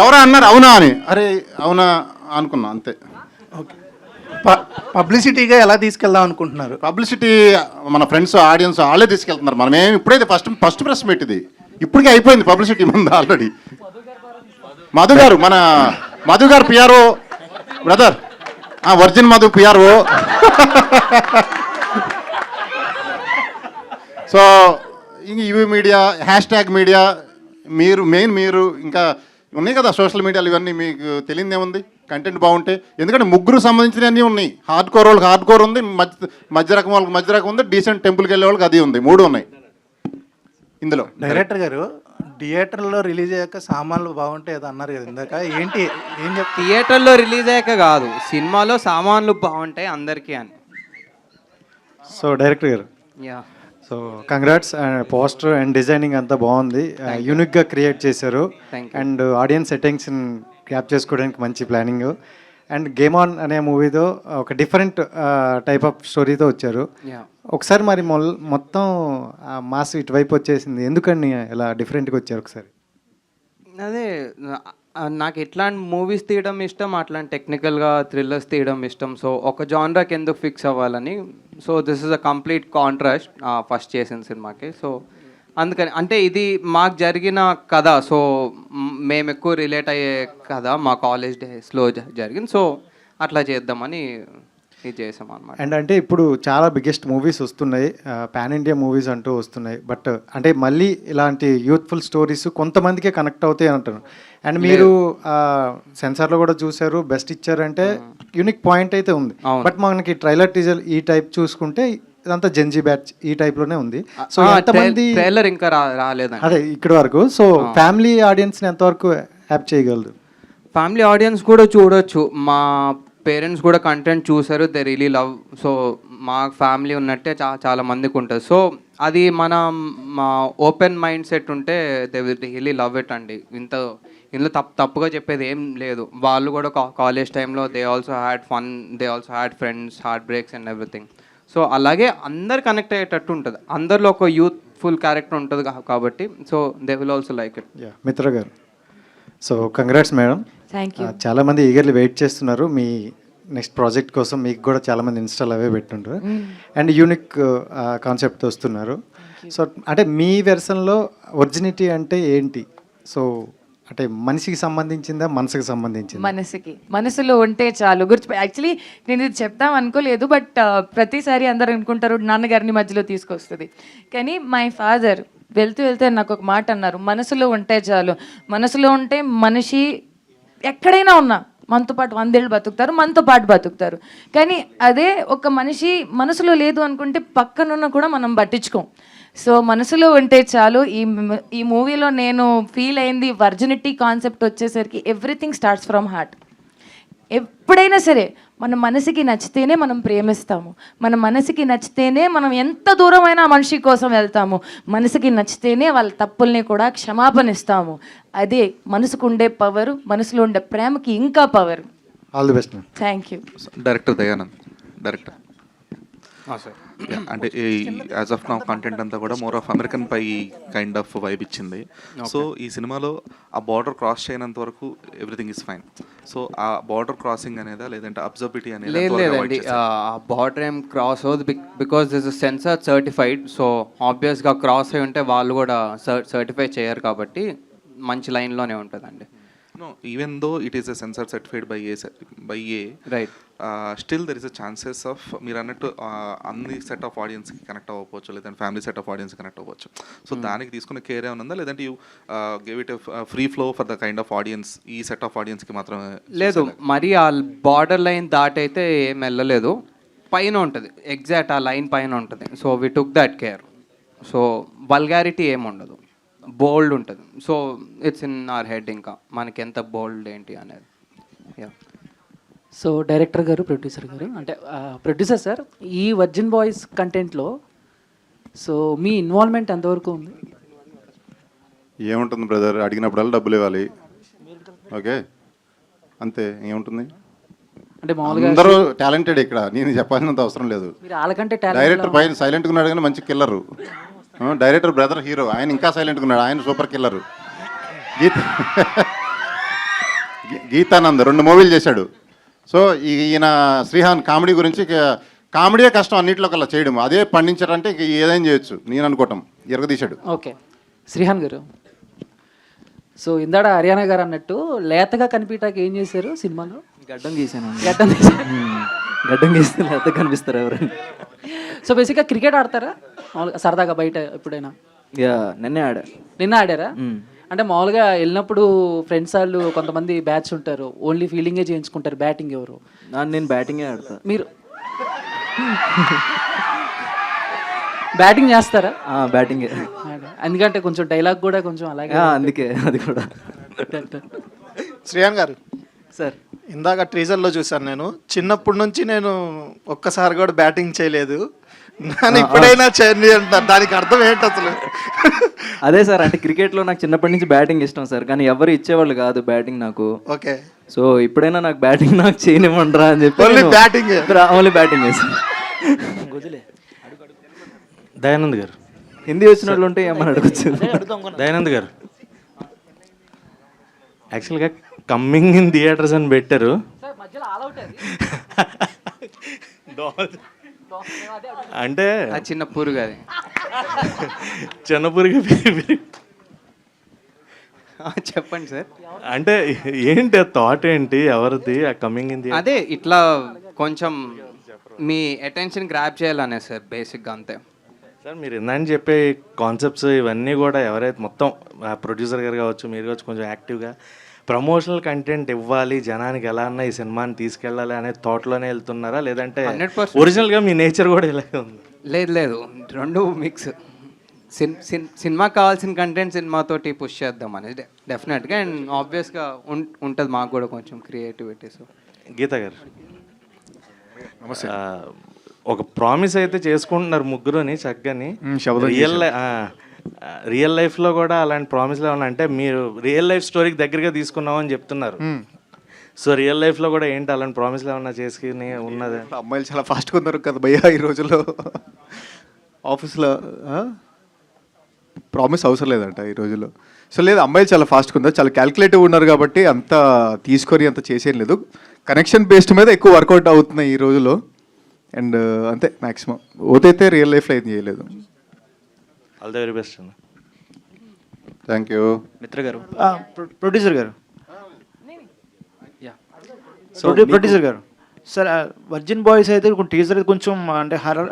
ఎవరో అన్నారు అవునా అని, అరే అవునా అనుకున్నా అంతే. పబ్లిసిటీగా ఎలా తీసుకెళ్దాం అనుకుంటున్నారు? పబ్లిసిటీ మన ఫ్రెండ్స్ ఆడియన్స్ వాళ్ళే తీసుకెళ్తున్నారు. మనమేం ఇప్పుడైతే ఫస్ట్ ప్రెస్ పెట్టింది, ఇప్పటికే అయిపోయింది పబ్లిసిటీ మంది ఆల్రెడీ. మన మధు గారు PRO brother, virgin Madhu PRO. So ఇవి మీడియా, హ్యాష్ మీడియా, మీరు ఇంకా ఉన్నాయి కదా సోషల్ మీడియాలు, ఇవన్నీ మీకు తెలియదు ఏముంది, కంటెంట్ బాగుంటే. ఎందుకంటే ముగ్గురు సంబంధించినవన్నీ ఉన్నాయి. హార్డ్ కోర్ వాళ్ళకి హార్డ్ కోర్ ఉంది, మధ్య రకం వాళ్ళకి మధ్య రకం ఉంది, డీసెంట్ టెంపుల్కి వెళ్ళే వాళ్ళకి అది ఉంది. 3 ఉన్నాయి ఇందులో. డైరెక్టర్ గారు థియేటర్లో రిలీజ్ అయ్యాక సామాన్లు బాగుంటాయి అది అన్నారు కదా ఇందాక, ఏంటి ఏం చెప్తారు? థియేటర్లో రిలీజ్ అయ్యాక కాదు, సినిమాలో సామాన్లు బాగుంటాయి అందరికీ అని. సో డైరెక్టర్ గారు, yeah so congrats. Poster and designing అంతా బాగుంది, యూనిక్గా క్రియేట్ చేశారు. Thank you. And audience attention cap చేసుకోవడానికి మంచి ప్లానింగ్. అండ్ గేమ్ ఆన్ అనే మూవీతో ఒక డిఫరెంట్ టైప్ ఆఫ్ స్టోరీతో వచ్చారు. యా ఒకసారి మరి మొత్తం మాస్ ఇటువైపు వచ్చేసింది, ఎందుకని ఇలా డిఫరెంట్గా వచ్చారు ఒకసారి? అదే నాకు ఎట్లాంటి మూవీస్ తీయడం ఇష్టం, అట్లాంటి టెక్నికల్గా థ్రిల్లర్స్ తీయడం ఇష్టం. సో ఒక జానరాకి ఎందుకు ఫిక్స్ అవ్వాలని, so this is a complete contrast first చేసిన సినిమాకి. సో అందుకని అంటే ఇది మాకు జరిగిన కథ, సో మేము ఎక్కువ రిలేట్ అయ్యే కథ మా కాలేజ్ డేస్లో జరిగింది. సో అట్లా చేద్దామని ఇది చేసాం అనమాట. అండ్ అంటే ఇప్పుడు చాలా బిగ్గెస్ట్ మూవీస్ వస్తున్నాయి, పాన్ ఇండియా మూవీస్ అంటూ వస్తున్నాయి. బట్ అంటే మళ్ళీ ఇలాంటి యూత్ఫుల్ స్టోరీస్ కొంతమందికే కనెక్ట్ అవుతాయి అంటారు. అండ్ మీరు సెన్సార్లో కూడా చూసారు, బెస్ట్ ఇచ్చారంటే యూనిక్ పాయింట్ అయితే ఉంది. బట్ మనకి ట్రైలర్ టీజర్ ఈ టైప్ చూసుకుంటే ఇదంతా జెన్జీ బ్యాచ్ ఈ టైప్లోనే ఉంది. సో ఎంతమంది ట్రైలర్ ఇంకా రాలేదండి అదే ఇక్కడి వరకు. సో ఫ్యామిలీ ఆడియన్స్ని ఎంతవరకు యాప్ చేయగలరు? ఫ్యామిలీ ఆడియన్స్ కూడా చూడొచ్చు. మా పేరెంట్స్ కూడా కంటెంట్ చూసారు, దే రియలీ లవ్. సో మా ఫ్యామిలీ ఉన్నట్టే చాలా మందికి ఉంటుంది. సో అది మా ఓపెన్ మైండ్ సెట్ ఉంటే they will really love it అండి. ఇందులో తప్పుగా చెప్పేది ఏం లేదు. వాళ్ళు కూడా కాలేజ్ టైంలో they also had fun, they also had friends, heartbreaks and everything. So అలాగే అందరు కనెక్ట్ అయ్యేటట్టు ఉంటుంది, అందరిలో ఒక యూత్ఫుల్ క్యారెక్టర్ ఉంటుంది కాబట్టి. So they will also like it. Mitra గారు, so congrats madam. Thank you. చాలామంది ఈగర్లీ వెయిట్ చేస్తున్నారు మీ నెక్స్ట్ ప్రాజెక్ట్ కోసం. మీకు కూడా చాలామంది ఇన్స్టాల్ అవే పెట్టుంటారు అండ్ యూనిక్ కాన్సెప్ట్ వస్తున్నారు. సో అంటే మీ వెర్షన్లో ఒరిజినిటీ అంటే ఏంటి? సో అంటే మనిషికి సంబంధించిందా, మనసుకి సంబంధించింది? మనసులో ఉంటే చాలు. యాక్చువల్లీ నేను ఇది చెప్తాం అనుకోలేదు, బట్ ప్రతిసారి అందరు అనుకుంటారు నాన్నగారిని మధ్యలో తీసుకొస్తుంది. కానీ మై ఫాదర్ వెళ్తూ నాకు ఒక మాట అన్నారు, మనసులో ఉంటే చాలు. మనసులో ఉంటే మనిషి ఎక్కడైనా ఉన్నా మనతో పాటు 100 ఏళ్ళు బతుకుతారు, మనతో పాటు బతుకుతారు. కానీ అదే ఒక మనిషి మనసులో లేదు అనుకుంటే పక్కనున్న కూడా మనం పట్టించుకోం. సో మనసులో ఉంటే చాలు. ఈ మూవీలో నేను ఫీల్ అయింది వర్జినిటీ కాన్సెప్ట్ వచ్చేసరికి ఎవ్రీథింగ్ స్టార్ట్స్ ఫ్రమ్ హార్ట్. ఎప్పుడైనా సరే మన మనసుకి నచ్చితేనే మనం ప్రేమిస్తాము, మన మనసుకి నచ్చితేనే మనం ఎంత దూరమైనా మనిషి కోసం వెళ్తాము, మనసుకి నచ్చితేనే వాళ్ళ తప్పుల్ని కూడా క్షమాపణ ఇస్తాము. అదే మనసుకు ఉండే పవరు, మనసులో ఉండే ప్రేమకి ఇంకా power. All the best. Thank you. Director Dayanand. Director అంటే యాజ్ ఆఫ్ నౌ కంటెంట్ అంతా కూడా more of American Pie kind of vibe ఇచ్చింది. సో ఈ సినిమాలో ఆ బార్డర్ క్రాస్ చేయనంత వరకు ఎవ్రీథింగ్ ఇస్ ఫైన్. సో ఆ బార్డర్ క్రాసింగ్ అనేదా లేదంటే అబ్జర్బిలిటీ అనేది? లేదండి, బార్డర్ ఏం క్రాస్ అవుతుంది because this is censor certified. So ఆబ్వియస్గా క్రాస్ అయి ఉంటే వాళ్ళు కూడా సర్టిఫై చేయరు కాబట్టి మంచి లైన్లోనే ఉంటుందండి. No, even though it is a sensor certified by A, right still there is a chances of మీరు అన్నట్టు అన్ని సెట్ ఆఫ్ ఆడియన్స్కి కనెక్ట్ అవ్వవచ్చు, లేదంటే family set of audience connect అవ్వచ్చు. సో దానికి తీసుకున్న కేర్ ఏమైనా ఉందా, లేదంటే you give it free flow for the kind of audience, ఈ సెట్ ఆఫ్ ఆడియన్స్కి మాత్రమే? లేదు, మరి ఆ బార్డర్ లైన్ దాటైతే ఏం వెళ్ళలేదు. పైన ఉంటుంది, ఎగ్జాక్ట్ ఆ లైన్ పైన ఉంటుంది. So we took that care. So vulgarity ఏముండదు, బోల్డ్ ఉంటుంది. So it's in our head, ఇంకా మనకి ఎంత బోల్డ్ ఏంటి అనేది. యా. సో డైరెక్టర్ గారు, ప్రొడ్యూసర్ గారు, అంటే ప్రొడ్యూసర్ సార్, ఈ వర్జిన్ బాయ్స్ కంటెంట్లో సో మీ ఇన్వాల్వ్మెంట్ ఎంతవరకు ఉంది? ఏముంటుంది బ్రదర్, అడిగినప్పుడల్లా డబ్బులు ఇవ్వాలి. ఓకే, అంతే. ఏముంటుంది, అంటే మామూలుగా అందరూ టాలెంటెడ్ ఇక్కడ, నేను చెప్పాల్సినంత అవసరం లేదు. మీరు వాళ్ళకంటే డైరెక్టర్ పైన సైలెంట్గా ఉన్నాడు కానీ మంచి కిల్లరు. డైరెక్టర్ బ్రదర్ హీరో, ఆయన ఇంకా సైలెంట్గా ఉన్నాడు, ఆయన సూపర్ కిల్లరు. గీతానంద్ 2 మూవీలు చేశాడు. సో ఈయన శ్రీహాన్ కామెడీ గురించి, కామెడీయే కష్టం అన్నింటిలో కల్లా చేయడం, అదే పండించారంటే ఏదైనా చేయొచ్చు నేను అనుకోవటం. ఎరగదీశాడు. ఓకే, శ్రీహాన్ గారు, సో ఇందాడ హర్యానా గారు అన్నట్టు లేతగా కనిపించడానికి ఏం చేశారు సినిమాలో? గడ్డం గీసాను. గడ్డం తీశారు. గడ్డం గీస్తే లేత కనిపిస్తారు ఎవరైనా. సో బేసిక్గా క్రికెట్ ఆడతారా మామూలుగా సరదాగా బయట ఎప్పుడైనా? యా, నిన్నే ఆడా. నిన్న ఆడారా? అంటే మామూలుగా వెళ్ళినప్పుడు ఫ్రెండ్స్ వాళ్ళు కొంతమంది బ్యాచ్ ఉంటారు, ఓన్లీ ఫీల్డింగే చేయించుకుంటారు, బ్యాటింగ్ ఎవరు? నేను బ్యాటింగే ఆడతా. మీరు బ్యాటింగ్ చేస్తారా? బ్యాటింగే. ఎందుకంటే కొంచెం డైలాగ్ కూడా కొంచెం అలాగే, అందుకే అది కూడా. శ్రీయాన్ గారు సార్, ఇందాక ట్రీజర్లో చూశాను నేను, చిన్నప్పటి నుంచి నేను ఒక్కసారి కూడా బ్యాటింగ్ చేయలేదు, నన్ను ఇప్పుడైనా చేయండి అంటారు. దానికి అర్థం ఏంటి అసలు? అదే సార్, అంటే క్రికెట్లో నాకు చిన్నప్పటి నుంచి బ్యాటింగ్ ఇష్టం సార్, కానీ ఎవరు ఇచ్చేవాళ్ళు కాదు బ్యాటింగ్ నాకు. ఓకే, సో ఇప్పుడైనా నాకు బ్యాటింగ్ నాకు చేయనివ్వండిరా అని చెప్పి ఓన్లీ బ్యాటింగ్ వేసాను. దయానంద్ గారు, హిందీ వచ్చిన వాళ్ళు ఉంటే ఏమని అడగచ్చు. దయానంద్ గారు, యాక్చువల్గా కమ్మింగ్ ఇన్ థియేటర్స్ అని పెట్టారు. అంటే ఆ చిన్న పురుగు, అది చిన్న పురుగు. చెప్పండి సార్. అంటే ఏంటి థాట్ ఏంటి, ఎవరిది ఆ కమ్మింగ్ ఇన్ థియేటర్? అదే ఇట్లా కొంచెం మీ అటెన్షన్ గ్రాప్ చేయాలనే సార్, బేసిక్గా అంతే సార్. మీరు ఇందని చెప్పే కాన్సెప్ట్స్ ఇవన్నీ కూడా ఎవరైతే మొత్తం ప్రొడ్యూసర్ గారు కావచ్చు, మీరు కావచ్చు, కొంచెం యాక్టివ్గా ప్రమోషనల్ కంటెంట్ ఇవ్వాలి, జనానికి ఎలా అన్నా ఈ సినిమాని తీసుకెళ్ళాలి అనే థాట్లోనే వెళ్తున్నారా, లేదంటే 100% ఒరిజినల్గా మీ నేచర్ కూడా ఇలాగే ఉంది? లేదు లేదు, రెండు మిక్స్. సినిమా కావాల్సిన కంటెంట్ సినిమాతోటి పుష్ చేద్దాం అనేది డెఫినెట్గా, అండ్ ఆబ్వియస్గా ఉంటుంది మాకు కూడా కొంచెం క్రియేటివిటీ. సో గీత గారు, ఒక ప్రామిస్ అయితే చేసుకుంటున్నారు ముగ్గురుని చక్కని. రియల్ లైఫ్లో కూడా అలాంటి ప్రామిస్లు ఏమన్నా, అంటే మీరు రియల్ లైఫ్ స్టోరీకి దగ్గరగా తీసుకున్నామని చెప్తున్నారు. సో రియల్ లైఫ్లో కూడా ఏంటి అలాంటి ప్రామిస్లు ఏమన్నా చేసుకుని ఉన్నది? అమ్మాయిలు చాలా ఫాస్ట్గా ఉన్నారు కదా భయ్యా ఈ రోజుల్లో. ఆఫీస్లో ప్రామిస్ అవసరం లేదంట ఈ రోజుల్లో. సో లేదు, అమ్మాయిలు చాలా ఫాస్ట్గా ఉన్నారు, చాలా క్యాల్కులేటివ్ ఉన్నారు కాబట్టి అంత తీసుకొని అంత చేసేం లేదు. కనెక్షన్ బేస్డ్ మీద ఎక్కువ వర్కౌట్ అవుతున్నాయి ఈ రోజుల్లో. అండ్ అంతే, మ్యాక్సిమం ఓతైతే రియల్ లైఫ్లో ఏం చేయలేదు. ఆల్ ది వెరీ బెస్ట్ అన్న. Thank you. మిత్ర గారు, ప్రొడ్యూసర్ గారు, సో ప్రొడ్యూసర్ గారు సార్, వర్జిన్ బాయ్స్ అయితే టీజర్ కొంచెం అంటే హర్రర్,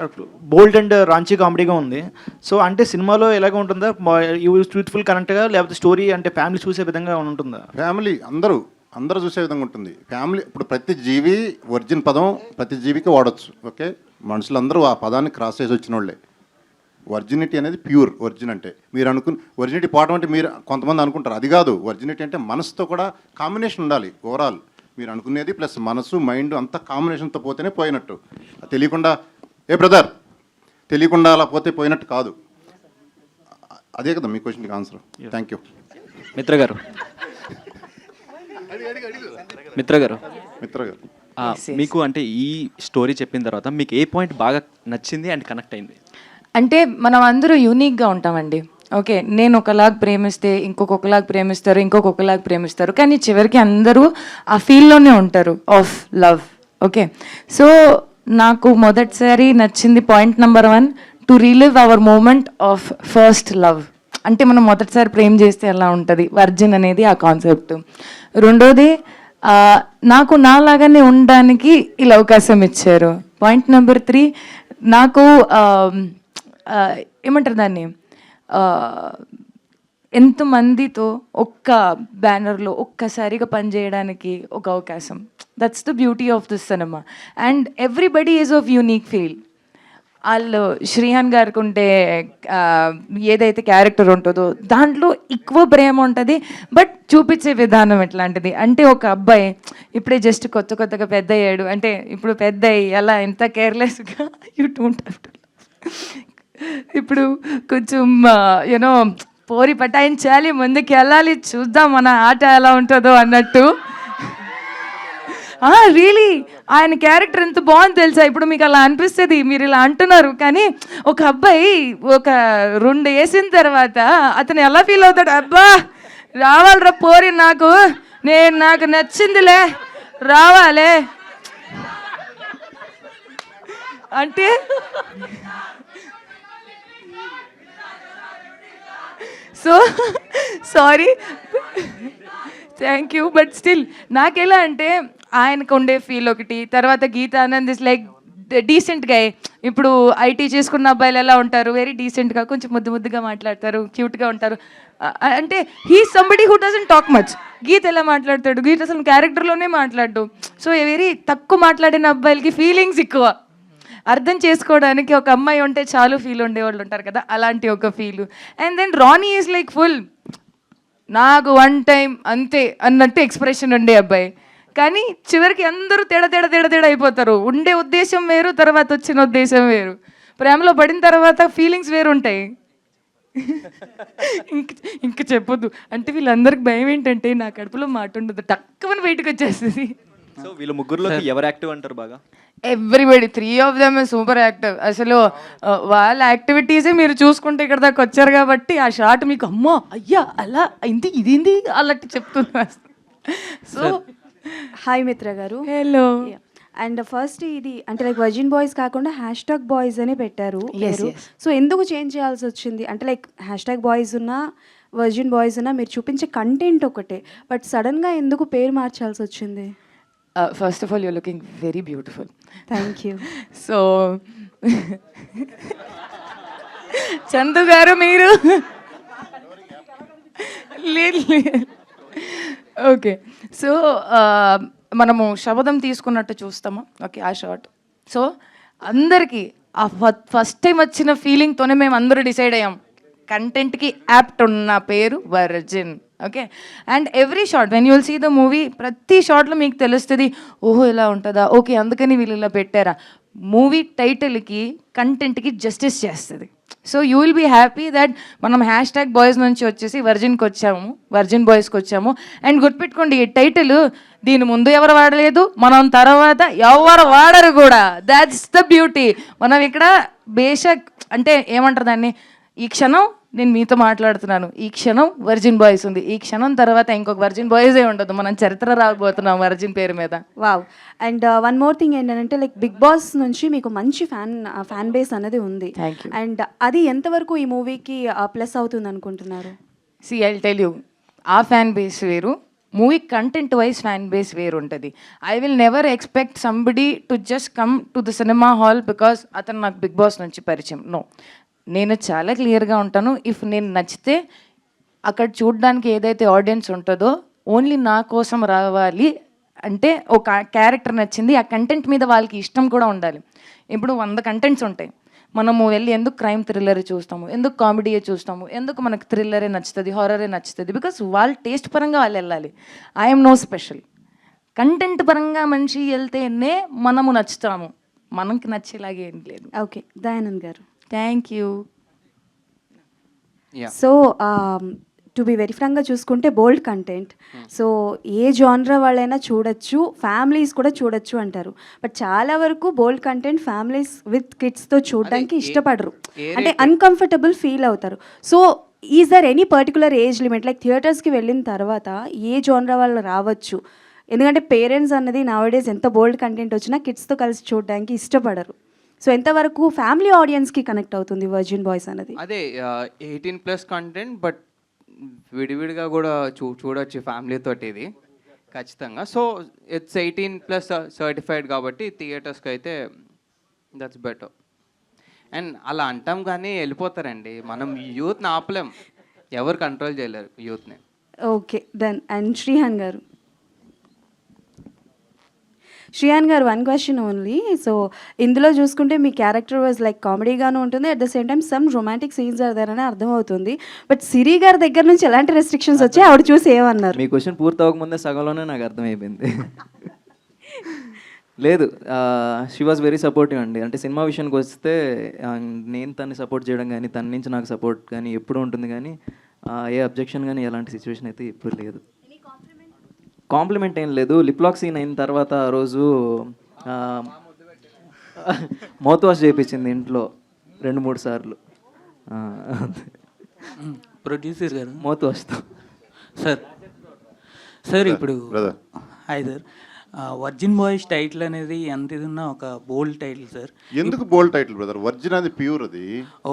బోల్డ్ అండ్ రాంచీ కామెడీగా ఉంది. సో అంటే సినిమాలో ఎలాగ ఉంటుందా, ట్రూత్ఫుల్ కరెక్ట్గా, లేకపోతే స్టోరీ అంటే ఫ్యామిలీ చూసే విధంగా ఉంటుందా? ఫ్యామిలీ అందరూ చూసే విధంగా ఉంటుంది. ఫ్యామిలీ, ఇప్పుడు ప్రతి జీవి వర్జిన్ పదం ప్రతి జీవికి వాడచ్చు. ఓకే, మనుషులందరూ ఆ పదాన్ని క్రాస్ చేసి వచ్చిన వాళ్ళే. వర్జినిటీ అనేది ప్యూర్. వర్జిన్ అంటే మీరు వర్జినిటీ పోవడం అంటే మీరు కొంతమంది అనుకుంటారు, అది కాదు. వర్జినిటీ అంటే మనసుతో కూడా కాంబినేషన్ ఉండాలి. ఓవరాల్ మీరు అనుకునేది ప్లస్ మనసు, మైండ్ అంతా కాంబినేషన్తో పోతేనే పోయినట్టు. తెలియకుండా బ్రదర్ తెలియకుండా అలా పోతే పోయినట్టు కాదు. అదే కదా మీ క్వశ్చన్కి ఆన్సర్. Thank you. మిత్ర గారు, మీకు అంటే ఈ స్టోరీ చెప్పిన తర్వాత మీకు ఏ పాయింట్ బాగా నచ్చింది అండ్ కనెక్ట్ అయింది? అంటే మనం అందరూ యూనిక్గా ఉంటామండి. ఓకే, నేను ఒకలాగా ప్రేమిస్తే ఇంకొకలాగా ప్రేమిస్తారు, ఇంకొకలాగా ప్రేమిస్తారు, కానీ చివరికి అందరూ ఆ ఫీల్డ్లోనే ఉంటారు ఆఫ్ లవ్. ఓకే, సో నాకు మొదటిసారి నచ్చింది point number 1, to relive our moment of first love. అంటే మనం మొదటిసారి ప్రేమ చేస్తే ఎలా ఉంటుంది, వర్జిన్ అనేది ఆ కాన్సెప్ట్. రెండోది నాకు నాలాగానే ఉండడానికి ఇలా అవకాశం ఇచ్చారు. పాయింట్ నెంబర్ 3, నాకు ఏమంటారు దాన్ని, ఎంతమందితో ఒక్క బ్యానర్లో ఒక్కసారిగా పనిచేయడానికి ఒక అవకాశం. That's the beauty of this cinema. And everybody is of unique feel. వాళ్ళు శ్రీహాన్ గారికి ఉంటే ఏదైతే క్యారెక్టర్ ఉంటుందో దాంట్లో ఎక్కువ ప్రేమ ఉంటుంది, బట్ చూపించే విధానం ఎట్లాంటిది అంటే, ఒక అబ్బాయి ఇప్పుడే జస్ట్ కొత్తగా పెద్ద అయ్యాడు అంటే, ఇప్పుడు పెద్ద అయ్యి ఎలా ఎంత కేర్లెస్గా యూ డోంట్ హ్యావ్ టు, ఇప్పుడు కొంచెం యూనో పోరి పటాయించాలి, ముందుకు వెళ్ళాలి, చూద్దాం మన ఆట ఎలా ఉంటుందో అన్నట్టు. రియలీ ఆయన క్యారెక్టర్ ఎంత బాగుంది తెలుసా. ఇప్పుడు మీకు అలా అనిపిస్తుంది, మీరు ఇలా అంటున్నారు, కానీ ఒక అబ్బాయి ఒక 2 వేసిన తర్వాత అతను ఎలా ఫీల్ అవుతాడు, అబ్బా రావాలిరా పోరి, నాకు నచ్చిందిలే రావాలే అంటే. So sorry, thank you, but still నాకెలా అంటే ఆయనకు ఉండే ఫీల్ ఒకటి, తర్వాత గీతా ఆనంద్ ఇస్ లైక్ డీసెంట్గా. ఇప్పుడు ఐటీ చేసుకున్న అబ్బాయిలు ఎలా ఉంటారు, వెరీ డీసెంట్గా, కొంచెం ముద్దుగా మాట్లాడతారు, క్యూట్గా ఉంటారు. అంటే he somebody who doesn't talk much. Geetha ఎలా మాట్లాడతాడు, గీత అసలు క్యారెక్టర్లోనే మాట్లాడు. సో వెరీ తక్కువ మాట్లాడిన అబ్బాయిలకి ఫీలింగ్స్ ఎక్కువ, అర్థం చేసుకోవడానికి ఒక అమ్మాయి ఉంటే చాలు ఫీల్ ఉండేవాళ్ళు ఉంటారు కదా, అలాంటి ఒక feel. And then Rani is like full నాకు 1 టైం అంతే అన్నట్టు ఎక్స్ప్రెషన్ ఉండే అబ్బాయి, కానీ చివరికి అందరూ తేడా అయిపోతారు. ఉండే ఉద్దేశం వేరు, తర్వాత వచ్చిన ఉద్దేశం వేరు. ప్రేమలో పడిన తర్వాత ఫీలింగ్స్ వేరు ఉంటాయి. ఇంక చెప్పొద్దు. అంటే వీళ్ళందరికి భయం ఏంటంటే నా కడుపులో మాట ఉండదు, టక్కుమని బయటకు వచ్చేస్తుంది. సో వీళ్ళ ముగ్గురులో ఎవరు యాక్టివ్ అంటారు బాగా? Everybody, 3 of them super active. అసలు వాళ్ళ యాక్టివిటీసే మీరు చూసుకుంటే ఇక్కడ దాకా వచ్చారు కాబట్టి ఆ షాట్ మీకు అమ్మో అయ్యా అలా అయింది ఇదేంది అలాంటి చెప్తున్నా. సో హాయ్ మిత్ర గారు. హలో. అండ్ ఫస్ట్ ఇది అంటే లైక్ వర్జిన్ బాయ్స్ కాకుండా #బాయ్స్ అని పెట్టారు. సో ఎందుకు చేంజ్ చేయాల్సి వచ్చింది? అంటే లైక్ #బాయ్స్ ఉన్నా వర్జిన్ బాయ్స్ ఉన్నా మీరు చూపించే కంటెంట్ ఒకటే, బట్ సడన్గా ఎందుకు పేరు మార్చాల్సి వచ్చింది? First of all your looking very beautiful. Thank you. So Chandu గారు మీరు లేదు. ఓకే, సో మనము శబదం తీసుకున్నట్టు చూస్తాము. ఓకే, ఆ షార్ట్. సో అందరికీ ఆ ఫస్ట్ టైం వచ్చిన ఫీలింగ్తోనే మేము అందరూ డిసైడ్ అయ్యాం, కంటెంట్కి యాప్ట్ ఉన్న పేరు virgin. Okay, and every shot when you will see the movie, ప్రతి షార్ట్లో మీకు తెలుస్తుంది ఓహో ఇలా ఉంటుందా, ఓకే అందుకని వీళ్ళు ఇలా పెట్టారా. మూవీ టైటిల్కి కంటెంట్కి జస్టిస్ చేస్తుంది. So you will be happy that మనం #బాయ్స్ నుంచి వచ్చేసి వర్జిన్ బాయ్స్కి వచ్చాము. అండ్ గుర్తుపెట్టుకోండి, ఈ టైటిల్ దీని ముందు ఎవరు వాడలేదు, మనం తర్వాత ఎవరు వాడరు కూడా. That's the beauty. మనం ఇక్కడ బేషక్ అంటే ఏమంటారు దాన్ని, ఈ క్షణం నేను మీతో మాట్లాడుతున్నాను, ఈ క్షణం వర్జిన్ బాయ్స్ ఉంది, ఈ క్షణం తర్వాత ఇంకొక వర్జిన్ బాయ్సే ఉండదు. మనం చరిత్ర రాకపోతున్నాం వర్జిన్ పేరు మీద. Wow. And one more thing ఏంటంటే లైక్ బిగ్ బాస్ నుంచి మీకు మంచి ఫ్యాన్ బేస్ అనేది ఉంది. అండ్ అది ఎంతవరకు ఈ మూవీకి ప్లస్ అవుతుంది అనుకుంటున్నారు? See I will tell you, ఆ ఫ్యాన్ బేస్ వేరు, movie content wise fan base వేరు ఉంటుంది. I will never expect somebody to just come to the cinema hall because అతను నాకు బిగ్ బాస్ నుంచి పరిచయం. నో, నేను చాలా క్లియర్గా ఉంటాను. ఇఫ్ నేను నచ్చితే అక్కడ చూడడానికి ఏదైతే ఆడియన్స్ ఉంటుందో ఓన్లీ నా కోసం రావాలి. అంటే ఒక క్యారెక్టర్ నచ్చింది, ఆ కంటెంట్ మీద వాళ్ళకి ఇష్టం కూడా ఉండాలి. ఇప్పుడు 100 కంటెంట్స్ ఉంటాయి, మనము వెళ్ళి ఎందుకు క్రైమ్ థ్రిల్లరే చూస్తాము, ఎందుకు కామెడీయే చూస్తాము, ఎందుకు మనకు థ్రిల్లరే నచ్చుతుంది, హారరే నచ్చుతుంది, బికాస్ వాళ్ళ టేస్ట్ పరంగా వాళ్ళు వెళ్ళాలి. I'm no special. కంటెంట్ పరంగా మనిషి వెళ్తేనే మనము నచ్చుతాము, మనకి నచ్చేలాగే ఏం లేదు. ఓకే, దయానంద్ గారు. Thank you. So to be very ఫ్రాంక్గా చూసుకుంటే బోల్డ్ కంటెంట్, సో ఏ జానరా వాళ్ళైనా చూడొచ్చు, ఫ్యామిలీస్ కూడా చూడొచ్చు అంటారు. బట్ చాలా వరకు బోల్డ్ కంటెంట్ ఫ్యామిలీస్ విత్ కిడ్స్తో చూడడానికి ఇష్టపడరు, అంటే అన్కంఫర్టబుల్ ఫీల్ అవుతారు. So is there any particular age limit, like థియేటర్స్కి వెళ్ళిన తర్వాత ఏ జానరా వాళ్ళు రావచ్చు? ఎందుకంటే పేరెంట్స్ అన్నది నౌ డేస్ ఎంత బోల్డ్ కంటెంట్ వచ్చినా కిడ్స్తో కలిసి చూడడానికి ఇష్టపడరు. సో ఎంతవరకు ఫ్యామిలీ ఆడియన్స్కి కనెక్ట్ అవుతుంది వర్జిన్ బాయ్స్ అనేది? అదే 18+ కంటెంట్, బట్ విడివిడిగా కూడా చూడొచ్చు ఫ్యామిలీ తోటి ఇది ఖచ్చితంగా. సో ఇట్స్ 18+ సర్టిఫైడ్ కాబట్టి థియేటర్స్కి అయితే దట్స్ బెటర్. అండ్ అలా అంటాం కానీ వెళ్ళిపోతారండి. మనం యూత్ని ఆపలేం, ఎవరు కంట్రోల్ చేయలేరు యూత్ని. Okay done. అండ్ శ్రీహాన్ గారు, వన్ క్వశ్చన్ ఓన్లీ. సో ఇందులో చూసుకుంటే మీ క్యారెక్టర్ వాజ్ లైక్ కామెడీగాను ఉంటుంది, at the same time some romantic scenes అర్థమని అర్థమవుతుంది. బట్ సిరి గారి దగ్గర నుంచి ఎలాంటి రెస్ట్రిక్షన్స్ వచ్చాయి, ఆవిడ చూసి ఏమన్నారు? మీ క్వశ్చన్ పూర్తి అవ్వకముందే సగంలోనే నాకు అర్థమైపోయింది. లేదు, షీ వాజ్ వెరీ సపోర్టివ్ అండి. అంటే సినిమా విషయానికి వస్తే నేను తన్ని సపోర్ట్ చేయడం కానీ తన నుంచి నాకు సపోర్ట్ కానీ ఎప్పుడూ ఉంటుంది, కానీ ఏ అబ్జెక్షన్ కానీ ఎలాంటి సిచ్యువేషన్ అయితే ఎప్పుడు లేదు. కాంప్లిమెంట్ ఏం లేదు. లిప్లాక్ సీన్ అయిన తర్వాత ఆ రోజు మౌత్ వాష్ చేయించింది ఇంట్లో 2-3 సార్లు. ప్రొడ్యూసర్ గారు మౌత్ వాష్తో. సార్ ఇప్పుడు hi sir, virgin boys title అనేది ఎంత ఇది ఉన్నా ఒక బోల్డ్ టైటిల్ సార్. ఎందుకు బోల్డ్ టైటిల్ బ్రదర్? వర్జిన్ అది ప్యూర్ అది.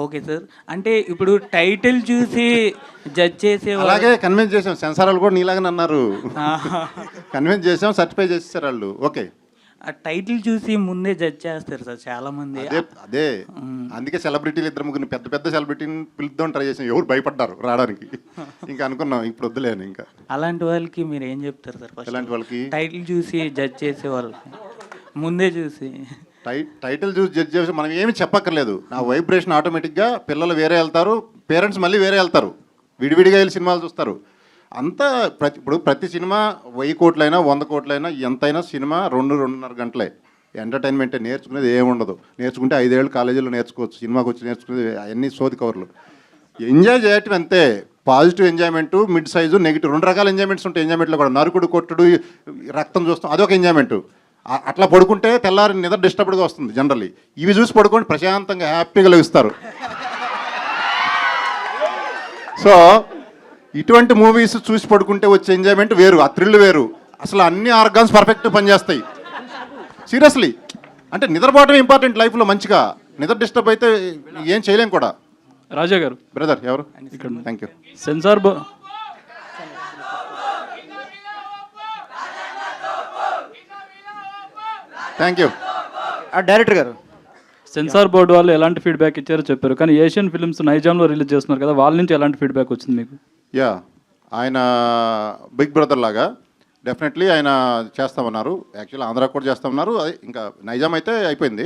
ఓకే సార్, అంటే ఇప్పుడు టైటిల్ చూసి జడ్జ్ చేసే అలాగే కన్విన్స్ చేసాం, సెన్సార్ వాళ్ళు కూడా నీలాగానే అన్నారు. కన్విన్స్ చేసాం, సర్టిఫై చేసేసారు వాళ్ళు. ఓకే, ఆ టైటిల్ చూసి ముందే జడ్జ్ చేస్తారు సార్ చాలా మంది. అదే అందుకే సెలబ్రిటీలు 2-3 పెద్ద సెలబ్రిటీని పిలుద్దాం ట్రై చేసాం, ఎవరు భయపడ్డారు రావడానికి. ఇంకా అనుకున్నాం ఇప్పుడు వద్దులేను. ఇంకా అలాంటి వాళ్ళకి మీరు ఏం చెప్తారు సార్? అలాంటి వాళ్ళకి టైటిల్ చూసి జడ్జ్ చేసే వాళ్ళకి ముందే చూసి టైటిల్ చూసి జడ్జ్ చేసి మనం ఏమి చెప్పక్కర్లేదు. ఆ వైబ్రేషన్ ఆటోమేటిక్గా పిల్లలు వేరే వెళ్తారు, పేరెంట్స్ మళ్ళీ వేరే వెళ్తారు, విడివిడిగా వెళ్ళి సినిమాలు చూస్తారు. అంతా ఇప్పుడు ప్రతి సినిమా 1000 కోట్లైనా 100 కోట్లైనా ఎంతైనా సినిమా 2-2.5 గంటలే. ఎంటర్టైన్మెంటే, నేర్చుకునేది ఏముండదు. నేర్చుకుంటే 5 ఏళ్ళు కాలేజీలో నేర్చుకోవచ్చు, సినిమాకి వచ్చి నేర్చుకునేది అన్ని సోది కవర్లు. ఎంజాయ్ చేయటం అంతే. Positive enjoyment, mid size, negative 2 రకాల ఎంజాయ్మెంట్స్ ఉంటాయి. ఎంజాయ్మెంట్లో కూడా నరుకుడు, కొట్టుడు, రక్తం చూస్తాం, అదొక ఎంజాయ్మెంటు. అట్లా పడుకుంటే తెల్లారి నిద్ర డిస్టర్బ్డ్గా వస్తుంది జనరల్లీ. ఇవి చూసి పడుకొని ప్రశాంతంగా హ్యాపీగా లభిస్తారు. సో ఇటువంటి మూవీస్ చూసి పడుకుంటే వచ్చే ఎంజాయ్మెంట్ వేరు, ఆ థ్రిల్ వేరు. అసలు అన్ని ఆర్గాన్స్ పర్ఫెక్ట్గా పనిచేస్తాయి సీరియస్లీ. అంటే నిద్రపోవడం ఇంపార్టెంట్ లైఫ్లో. మంచిగా నిద్ర డిస్టర్బ్ అయితే ఏం చేయలేం కూడా. రాజా గారు బ్రదర్ ఎవరు? Thank you. Censor thank you. Director గారు, సెన్సార్ బోర్డు వాళ్ళు ఎలాంటి ఫీడ్బ్యాక్ ఇచ్చారో చెప్పారు, కానీ ఏషియన్ ఫిల్మ్స్ నైజాంలో రిలీజ్ చేస్తున్నారు కదా, వాళ్ళ నుంచి ఎలాంటి ఫీడ్బ్యాక్ వచ్చింది మీకు? యా, ఆయన బిగ్ బ్రదర్ లాగా డెఫినెట్లీ ఆయన చేస్తామన్నారు. యాక్చువల్లీ ఆంధ్రాకి కూడా చేస్తామన్నారు. అది ఇంకా నైజాం అయితే అయిపోయింది,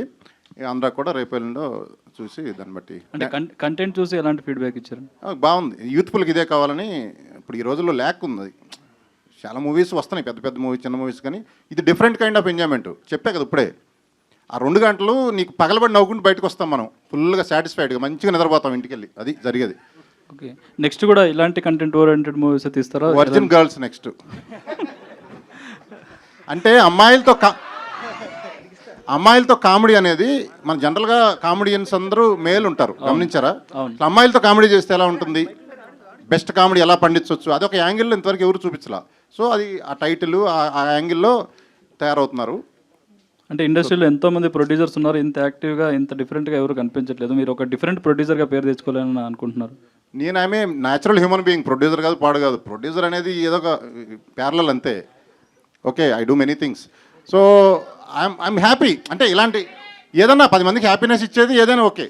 ఆంధ్రాకి కూడా రేపు ఎల్లుండో చూసి దాన్ని బట్టి. అంటే కంటెంట్ చూసి ఎలాంటి ఫీడ్బ్యాక్ ఇచ్చారు? బాగుంది. యూత్ఫుల్కి ఇదే కావాలని ఇప్పుడు ఈ రోజుల్లో ల్యాక్ ఉంది. చాలా మూవీస్ వస్తున్నాయి, పెద్ద మూవీస్, చిన్న మూవీస్, కానీ ఇది డిఫరెంట్ కైండ్ ఆఫ్ ఎంజాయ్మెంట్. చెప్పే కదా ఇప్పుడే, ఆ 2 గంటలు నీకు పగలబడి నవ్వుకుంటూ బయటకు వస్తాం మనం, ఫుల్గా సాటిస్ఫైడ్గా మంచిగా నిద్రపోతాం ఇంటికి వెళ్ళి. అది జరిగేది. ఓకే, నెక్స్ట్ కూడా ఇలాంటి కంటెంట్ ఓరియంటెడ్ మూవీస్ తీస్తారా? Virgin girls next. అంటే అమ్మాయిలతో కామెడీ అనేది మన జనరల్గా కామెడియన్స్ అందరూ మేల్ ఉంటారు, గమనించారా? అమ్మాయిలతో కామెడీ చేస్తే ఎలా ఉంటుంది, బెస్ట్ కామెడీ ఎలా పండించవచ్చు, అది ఒక యాంగిల్లో ఇంతవరకు ఎవరు చూపించలా. సో అది ఆ టైటిల్ ఆ యాంగిల్లో తయారవుతున్నారు. అంటే ఇండస్ట్రీలో ఎంతోమంది ప్రొడ్యూసర్స్ ఉన్నారు, ఇంత యాక్టివ్గా ఇంత డిఫరెంట్గా ఎవరు కనిపించట్లేదు. మీరు ఒక డిఫరెంట్ ప్రొడ్యూసర్గా పేరు తెచ్చుకోవాలని అనుకుంటున్నారు? నేను ఆమె న్యాచురల్ హ్యూమన్ బీయింగ్, ప్రొడ్యూసర్ కాదు, పాడు కాదు. ప్రొడ్యూసర్ అనేది ఏదో ఒక ప్యారలల్ అంతే. Okay, I do many things. So I'm happy. అంటే ఇలాంటి ఏదన్నా 10 మందికి హ్యాపీనెస్ ఇచ్చేది ఏదైనా ఓకే,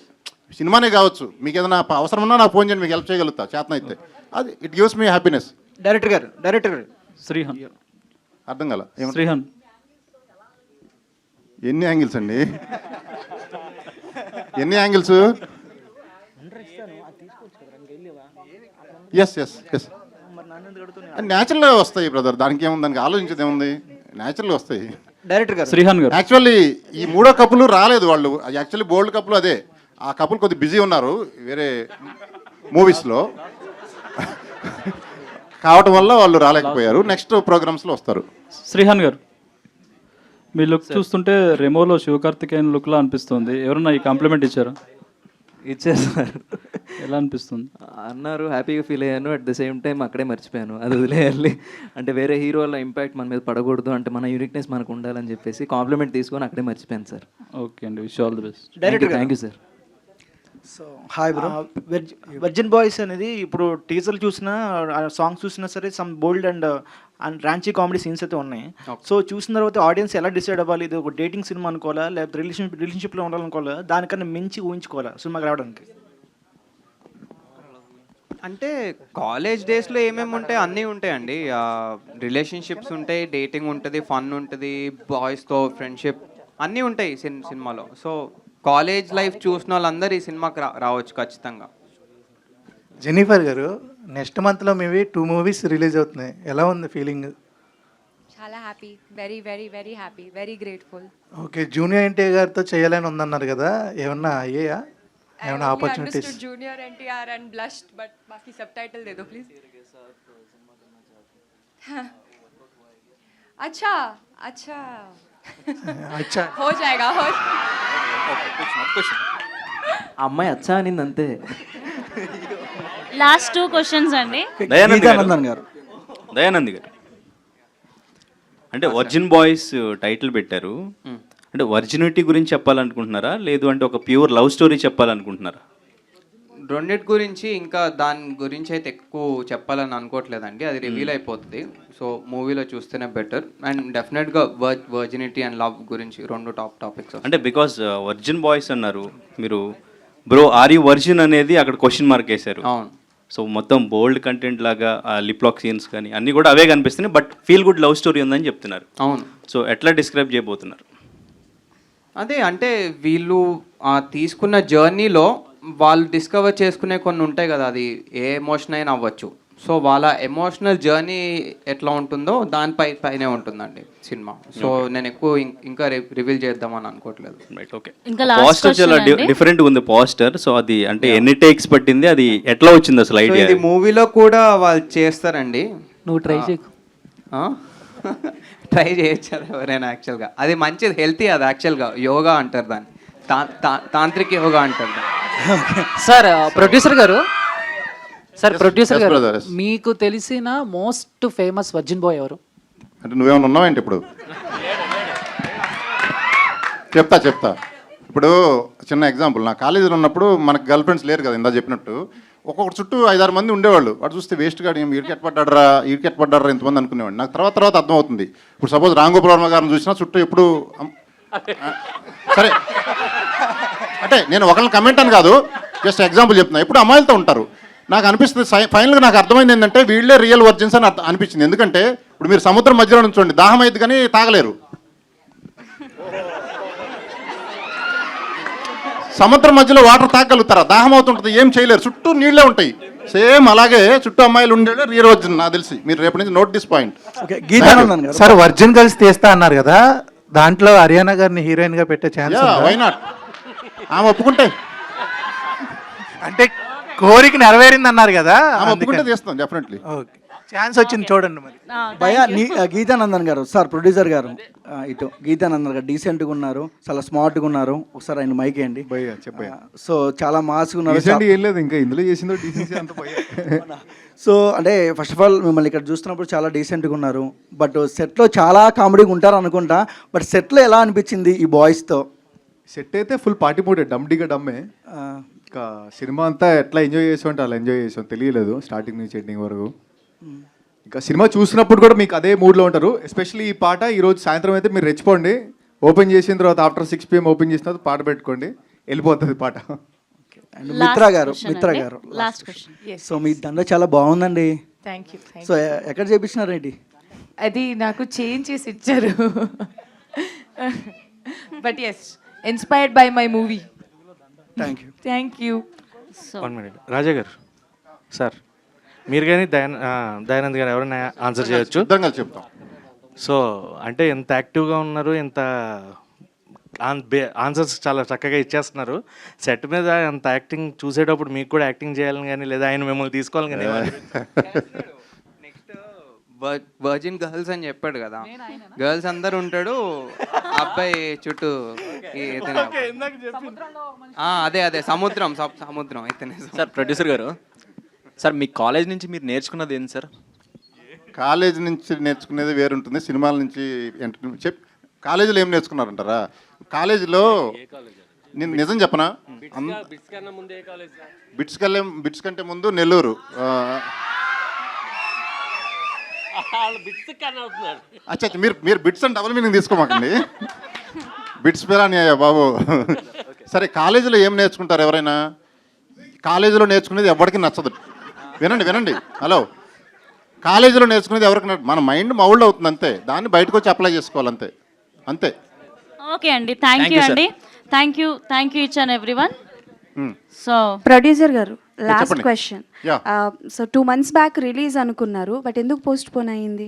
సినిమానే కావచ్చు. మీకు ఏదైనా అవసరం ఉన్నా నాకు ఫోన్ చేయండి, మీకు హెల్ప్ చేయగలుగుతా చేతన అయితే. అది it gives me happiness. Director గారు శ్రీహాన్. అర్థం కాల? శ్రీహాన్ ఎన్ని యాంగిల్స్ అండి? ఎన్ని యాంగిల్స్? ఎస్ న్యాచురల్గా వస్తాయి బ్రదర్, దానికి ఏముంది, దానికి ఆలోచించేది ఏముంది, న్యాచురల్గా వస్తాయి. డైరెక్టర్ గారు, శ్రీహాన్ గారు, యాక్చువల్లీ ఈ 3వ కపుల్ రాలేదు వాళ్ళు. యాక్చువల్లీ బోల్డ్ కపుల్ అదే. ఆ కపుల్ కొద్దిగా బిజీ ఉన్నారు వేరే మూవీస్లో కావటం వల్ల వాళ్ళు రాలేకపోయారు. నెక్స్ట్ ప్రోగ్రామ్స్లో వస్తారు. శ్రీహాన్ గారు, మీ లుక్ చూస్తుంటే రెమోలో శివకార్తికేయన్ లుక్లా అనిపిస్తుంది. ఎవరన్నా ఈ కాంప్లిమెంట్ ఇచ్చారా? ఇచ్చేసారు. ఎలా అనిపిస్తుంది? అన్నారు, హ్యాపీగా ఫీల్ అయ్యాను. అట్ ద సేమ్ టైం అక్కడే మర్చిపోయాను, అది వదిలేయాలి అంటే వేరే హీరో వల్ల ఇంపాక్ట్ మన మీద పడకూడదు, అంటే మన యూనిక్నెస్ మనకు ఉండాలని చెప్పేసి కాంప్లిమెంట్ తీసుకొని అక్కడే మర్చిపోయాను సార్. ఓకే అండి, wish all the best. Thank you sir. So hi bro. Virgin boys అనేది ఇప్పుడు టీజర్లు చూసినా సాంగ్స్ చూసినా సరే some bold and raunchy comedy scenes అయితే ఉన్నాయి. సో చూసిన తర్వాత ఆడియన్స్ ఎలా డిసైడ్ అవ్వాలి, ఇది ఒక డేటింగ్ సినిమా అనుకోవాలా లేకపోతే రిలేషన్షిప్లో ఉండాలనుకోవాలా, దానికన్నా మించి ఊహించుకోవాలా సినిమాకి రావడానికి? అంటే కాలేజ్ డేస్లో ఏమేమి ఉంటాయి అన్నీ ఉంటాయండి. రిలేషన్షిప్స్ ఉంటాయి, డేటింగ్ ఉంటుంది, ఫన్ ఉంటుంది, బాయ్స్తో ఫ్రెండ్షిప్ అన్నీ ఉంటాయి సినిమాలో. సో కాలేజ్ లైఫ్ చూసిన వాళ్ళందరూ ఈ సినిమాకి రావచ్చు ఖచ్చితంగా. జెన్నిఫర్ గారు, నెక్స్ట్ మంత్లో మేబీ 2 మూవీస్ రిలీజ్ అవుతున్నాయి, ఎలా ఉంది ఫీలింగ్? చాలా happy, very very very happy, very grateful. Okay, junior NTR గారితో చేయాలని ఉందన్నారు కదా, ఏమన్నా అయ్యాయా? ఏమన్నా opportunities? Junior NTR and blushed, but బాకీ సబ్ టైటిల్ దే దో ప్లీజ్. अच्छा अच्छा అచ్చా, हो जाएगा हो. ఆ అమ్మాయి అచ్చా అనింది అంతే. లాస్ట్ 2 క్వశ్చన్స్ అండి. దయానంద్ గారు అంటే వర్జిన్ బాయ్స్ టైటిల్ పెట్టారు, అంటే వర్జినిటీ గురించి చెప్పాలనుకుంటున్నారా, లేదు అంటే ఒక ప్యూర్ లవ్ స్టోరీ చెప్పాలనుకుంటున్నారా? రెండిటి గురించి ఇంకా దాని గురించి అయితే ఎక్కువ చెప్పాలని అనుకోవట్లేదండి, అది రివీల్ అయిపోతుంది. సో మూవీలో చూస్తేనే బెటర్. అండ్ డెఫినెట్గా వర్జినిటీ అండ్ లవ్ గురించి 2 టాపిక్స్. అంటే బికాస్ వర్జిన్ బాయ్స్ అన్నారు మీరు, బ్రో ఆర్ యూ వర్జిన్ అనేది అక్కడ క్వశ్చన్ మార్క్ వేశారు. అవును. సో మొత్తం బోల్డ్ కంటెంట్ లాగా లిప్ లాక్ సీన్స్ కానీ అన్నీ కూడా అవే కనిపిస్తున్నాయి, but feel good love story ఉందని చెప్తున్నారు. అవును. సో ఎట్లా డిస్క్రైబ్ చేయబోతున్నారు? అదే అంటే వీళ్ళు తీసుకున్న జర్నీలో వాళ్ళు డిస్కవర్ చేసుకునే కొన్ని ఉంటాయి కదా, అది ఏ ఎమోషన్ అయినా అవ్వచ్చు. సో వాళ్ళ ఎమోషనల్ జర్నీ ఎట్లా ఉంటుందో దానిపైనే ఉంటుందండి సినిమా. సో నేను ఎక్కువ ఇంకా రివీల్ చేద్దామని అనుకోవట్లేదు. Right, okay. పోస్టర్ చాలా డిఫరెంట్ ఉంది పోస్టర్. సో అది అంటే ఎన్ని టేక్స్ పట్టింది, అది ఎట్లా వచ్చింది అసలు ఐడియా? ఇది మూవీలో కూడా వాళ్ళు చేస్తారండి. నువ్వు ట్రై చేయకు. ట్రై చేయొచ్చు అది ఎవరైనా. యాక్చువల్గా అది మంచిది, హెల్తీ. అది యాక్చువల్గా యోగా అంటారు దాన్ని, తాంత్రిక యోగా అంటారు దాన్ని. సార్ ప్రొడ్యూసర్ గారు, brother. మీకు తెలిసిన మోస్ట్ ఫేమస్ వర్జిన్ బాయ్ ఎవరు? అంటే నువ్వేమైనా ఉన్నావేంటి ఇప్పుడు? చెప్తా. ఇప్పుడు చిన్న ఎగ్జాంపుల్, నా కాలేజీలో ఉన్నప్పుడు మనకు గర్ల్ ఫ్రెండ్స్ లేరు కదా, ఇందా చెప్పినట్టు. ఒక్కొక్కటి చుట్టూ 5-6 మంది ఉండేవాళ్ళు. వాడు చూస్తే వేస్ట్ గా ఈడికెట్ పడ్డారా ఇంతమంది అనుకునేవాడు. నాకు తర్వాత అర్థం అవుతుంది. ఇప్పుడు సపోజ్ రాంగోపాల్ వర్మ గారిని చూసినా చుట్టూ ఎప్పుడు సరే అంటే నేను ఒకరిని కమెంట్ అని కాదు, జస్ట్ ఎగ్జాంపుల్ చెప్తున్నా. ఇప్పుడు అమ్మాయిలతో ఉంటారు. నాకు అనిపిస్తుంది ఫైనల్గా నాకు అర్థమైంది ఏంటంటే వీళ్ళే రియల్ వర్జిన్స్ అని అనిపించింది. ఎందుకంటే ఇప్పుడు మీరు సముద్రం మధ్యలో నుంచోండి, దాహం అయితే కానీ తాగలేరు. సముద్రం మధ్యలో వాటర్ తాగలుగుతారా? దాహం అవుతుంటుంది, ఏం చేయలేరు, చుట్టూ నీళ్ళే ఉంటాయి. సేమ్ అలాగే చుట్టూ అమ్మాయిలు ఉండేది రియల్ వర్జిన్ నాకు తెలిసి. మీరు రేపటి నుంచి note this point. Sir virgin girls తీస్తా అన్నారు కదా, దాంట్లో హరియానా గారిని హీరోయిన్ గా పెట్టే ఛాన్స్? Why not? ఆమె ఒప్పుకుంటే, అంటే కోరిక నెరవేరింది అన్నారు కదా, ఆమె ఒప్పుకుంటే తీస్తాం డెఫినెట్లీ. ఛాన్స్ వచ్చింది చూడండి మరి. భయ గీతానందన్ గారు, సార్ ప్రొడ్యూసర్ గారు, ఇటు గీతానందన్ గారు డీసెంట్గా ఉన్నారు, చాలా స్మార్ట్గా ఉన్నారు. ఒకసారి ఆయన మైక్ వేయండి. సో చాలా మాస్గా ఉన్నారు. ఇంకా ఇందులో చేసిందో డీసెన్సీ అంత సో అంటే ఫస్ట్ ఆఫ్ ఆల్ మిమ్మల్ని ఇక్కడ చూస్తున్నప్పుడు చాలా డీసెంట్గా ఉన్నారు, బట్ సెట్లో చాలా కామెడీగా ఉంటారు అనుకుంటా. బట్ సెట్లో ఎలా అనిపించింది ఈ బాయ్స్తో? సెట్ అయితే ఫుల్ పార్టీ మూడే, డమ్మే. ఇంకా సినిమా అంతా ఎట్లా ఎంజాయ్ చేసాం అంటే అలా ఎంజాయ్ చేసాం, తెలియలేదు స్టార్టింగ్ నుంచి ఎండింగ్ వరకు. ఇంకా సినిమా చూసినప్పుడు కూడా మీకు అదే మూడ్లో ఉంటారు. ఎస్పెషల్లీ ఈ పాట ఈరోజు సాయంత్రం అయితే మీరు రెచ్చిపోండి, ఓపెన్ చేసిన తర్వాత ఆఫ్టర్ 6 PM ఓపెన్ చేసిన తర్వాత పాట పెట్టుకోండి, వెళ్ళిపోతుంది పాట. మిత్ర గారు లాస్ట్ క్వశ్చన్. సో మీ దండ చాలా బాగుందండి. Thank you. సో ఎక్కడ చేపించినారేంటి? అది నాకు చేంజ్ చేసి ఇచ్చారు, but as inspired by my movie. Thank you. One minute Raja గారు, సార్ మీరు కానీ దయానంద్ గారు ఎవరైనా ఆన్సర్ చేయొచ్చు. చెప్తాం. సో అంటే ఎంత యాక్టివ్గా ఉన్నారు, ఎంత ఆన్సర్స్ చాలా చక్కగా ఇచ్చేస్తున్నారు. సెట్ మీద అంత యాక్టింగ్ చూసేటప్పుడు మీకు కూడా యాక్టింగ్ చేయాలని కానీ, లేదా ఆయన మిమ్మల్ని తీసుకోవాలని కానీ. నెక్స్ట్ వర్జిన్ గర్ల్స్ అని చెప్పాడు కదా, గర్ల్స్ అందరు ఉంటాడు, అబ్బాయి చుట్టూ ఇతనే. అదే సముద్రం సముద్రం ఇతనే. సార్ ప్రొడ్యూసర్ గారు, సార్ మీ కాలేజ్ నుంచి మీరు నేర్చుకున్నది ఏంటి సార్? కాలేజ్ నుంచి నేర్చుకునేది వేరుంటుంది, సినిమాల నుంచి ఎంటర్టైన్మెంట్. కాలేజీలో ఏం నేర్చుకున్నారంటారా? కాలేజీలో నేను నిజం చెప్పనా, బిట్స్ కంటే ముందు నెల్లూరు. అచ్చా, మీరు బిట్స్ అంటే డబుల్ మీనింగ్ తీసుకోమాకండి. బిట్స్ పేరాని బాబు. సరే, కాలేజీలో ఏం నేర్చుకుంటారు ఎవరైనా? కాలేజీలో నేర్చుకునేది ఎవరికి నచ్చదు. వినండి, హలో. కాలేజీలో నేర్చుకునేది ఎవరికి మన మైండ్ మౌల్డ్ అవుతుంది అంతే, దాన్ని బయటకు వచ్చి అప్లై చేసుకోవాలి అంతే. ఓకే అండి, థ్యాంక్ యూ అండి, thank you each and everyone. So producer గారు, లాస్ట్ చెప్పండి. Question. So 2 months back release అనుకున్నారు, బట్ ఎందుకు పోస్ట్ పోన్ అయ్యింది?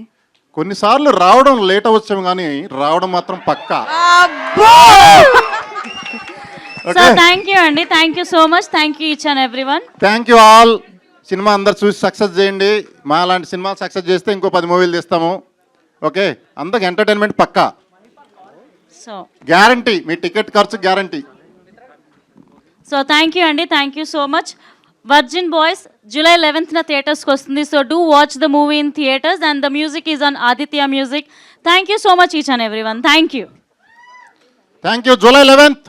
కొన్నిసార్లు రావడం లేట్ అవ్వచ్చాము కానీ రావడం మాత్రం పక్కా. సో థ్యాంక్ యూ అండి, thank you so much, thank you each and everyone. Thank you all. Cinema అందరు చూసి సక్సెస్ చేయండి. మా లాంటి సినిమా సక్సెస్ చేస్తే ఇంకో 10 మూవీలు తీస్తాము. ఓకే, అందరికి ఎంటర్టైన్మెంట్ పక్కా, సో గ్యారంటీ. మీ టికెట్ ఖర్చు గ్యారంటీ. సో థ్యాంక్ యూ అండి, thank you so much. Virgin boys July 11th థియేటర్స్కి వస్తుంది. So do watch the movie in theatres and the music is on Aditya music. Thank you so much each and everyone. Thank you. July 11th.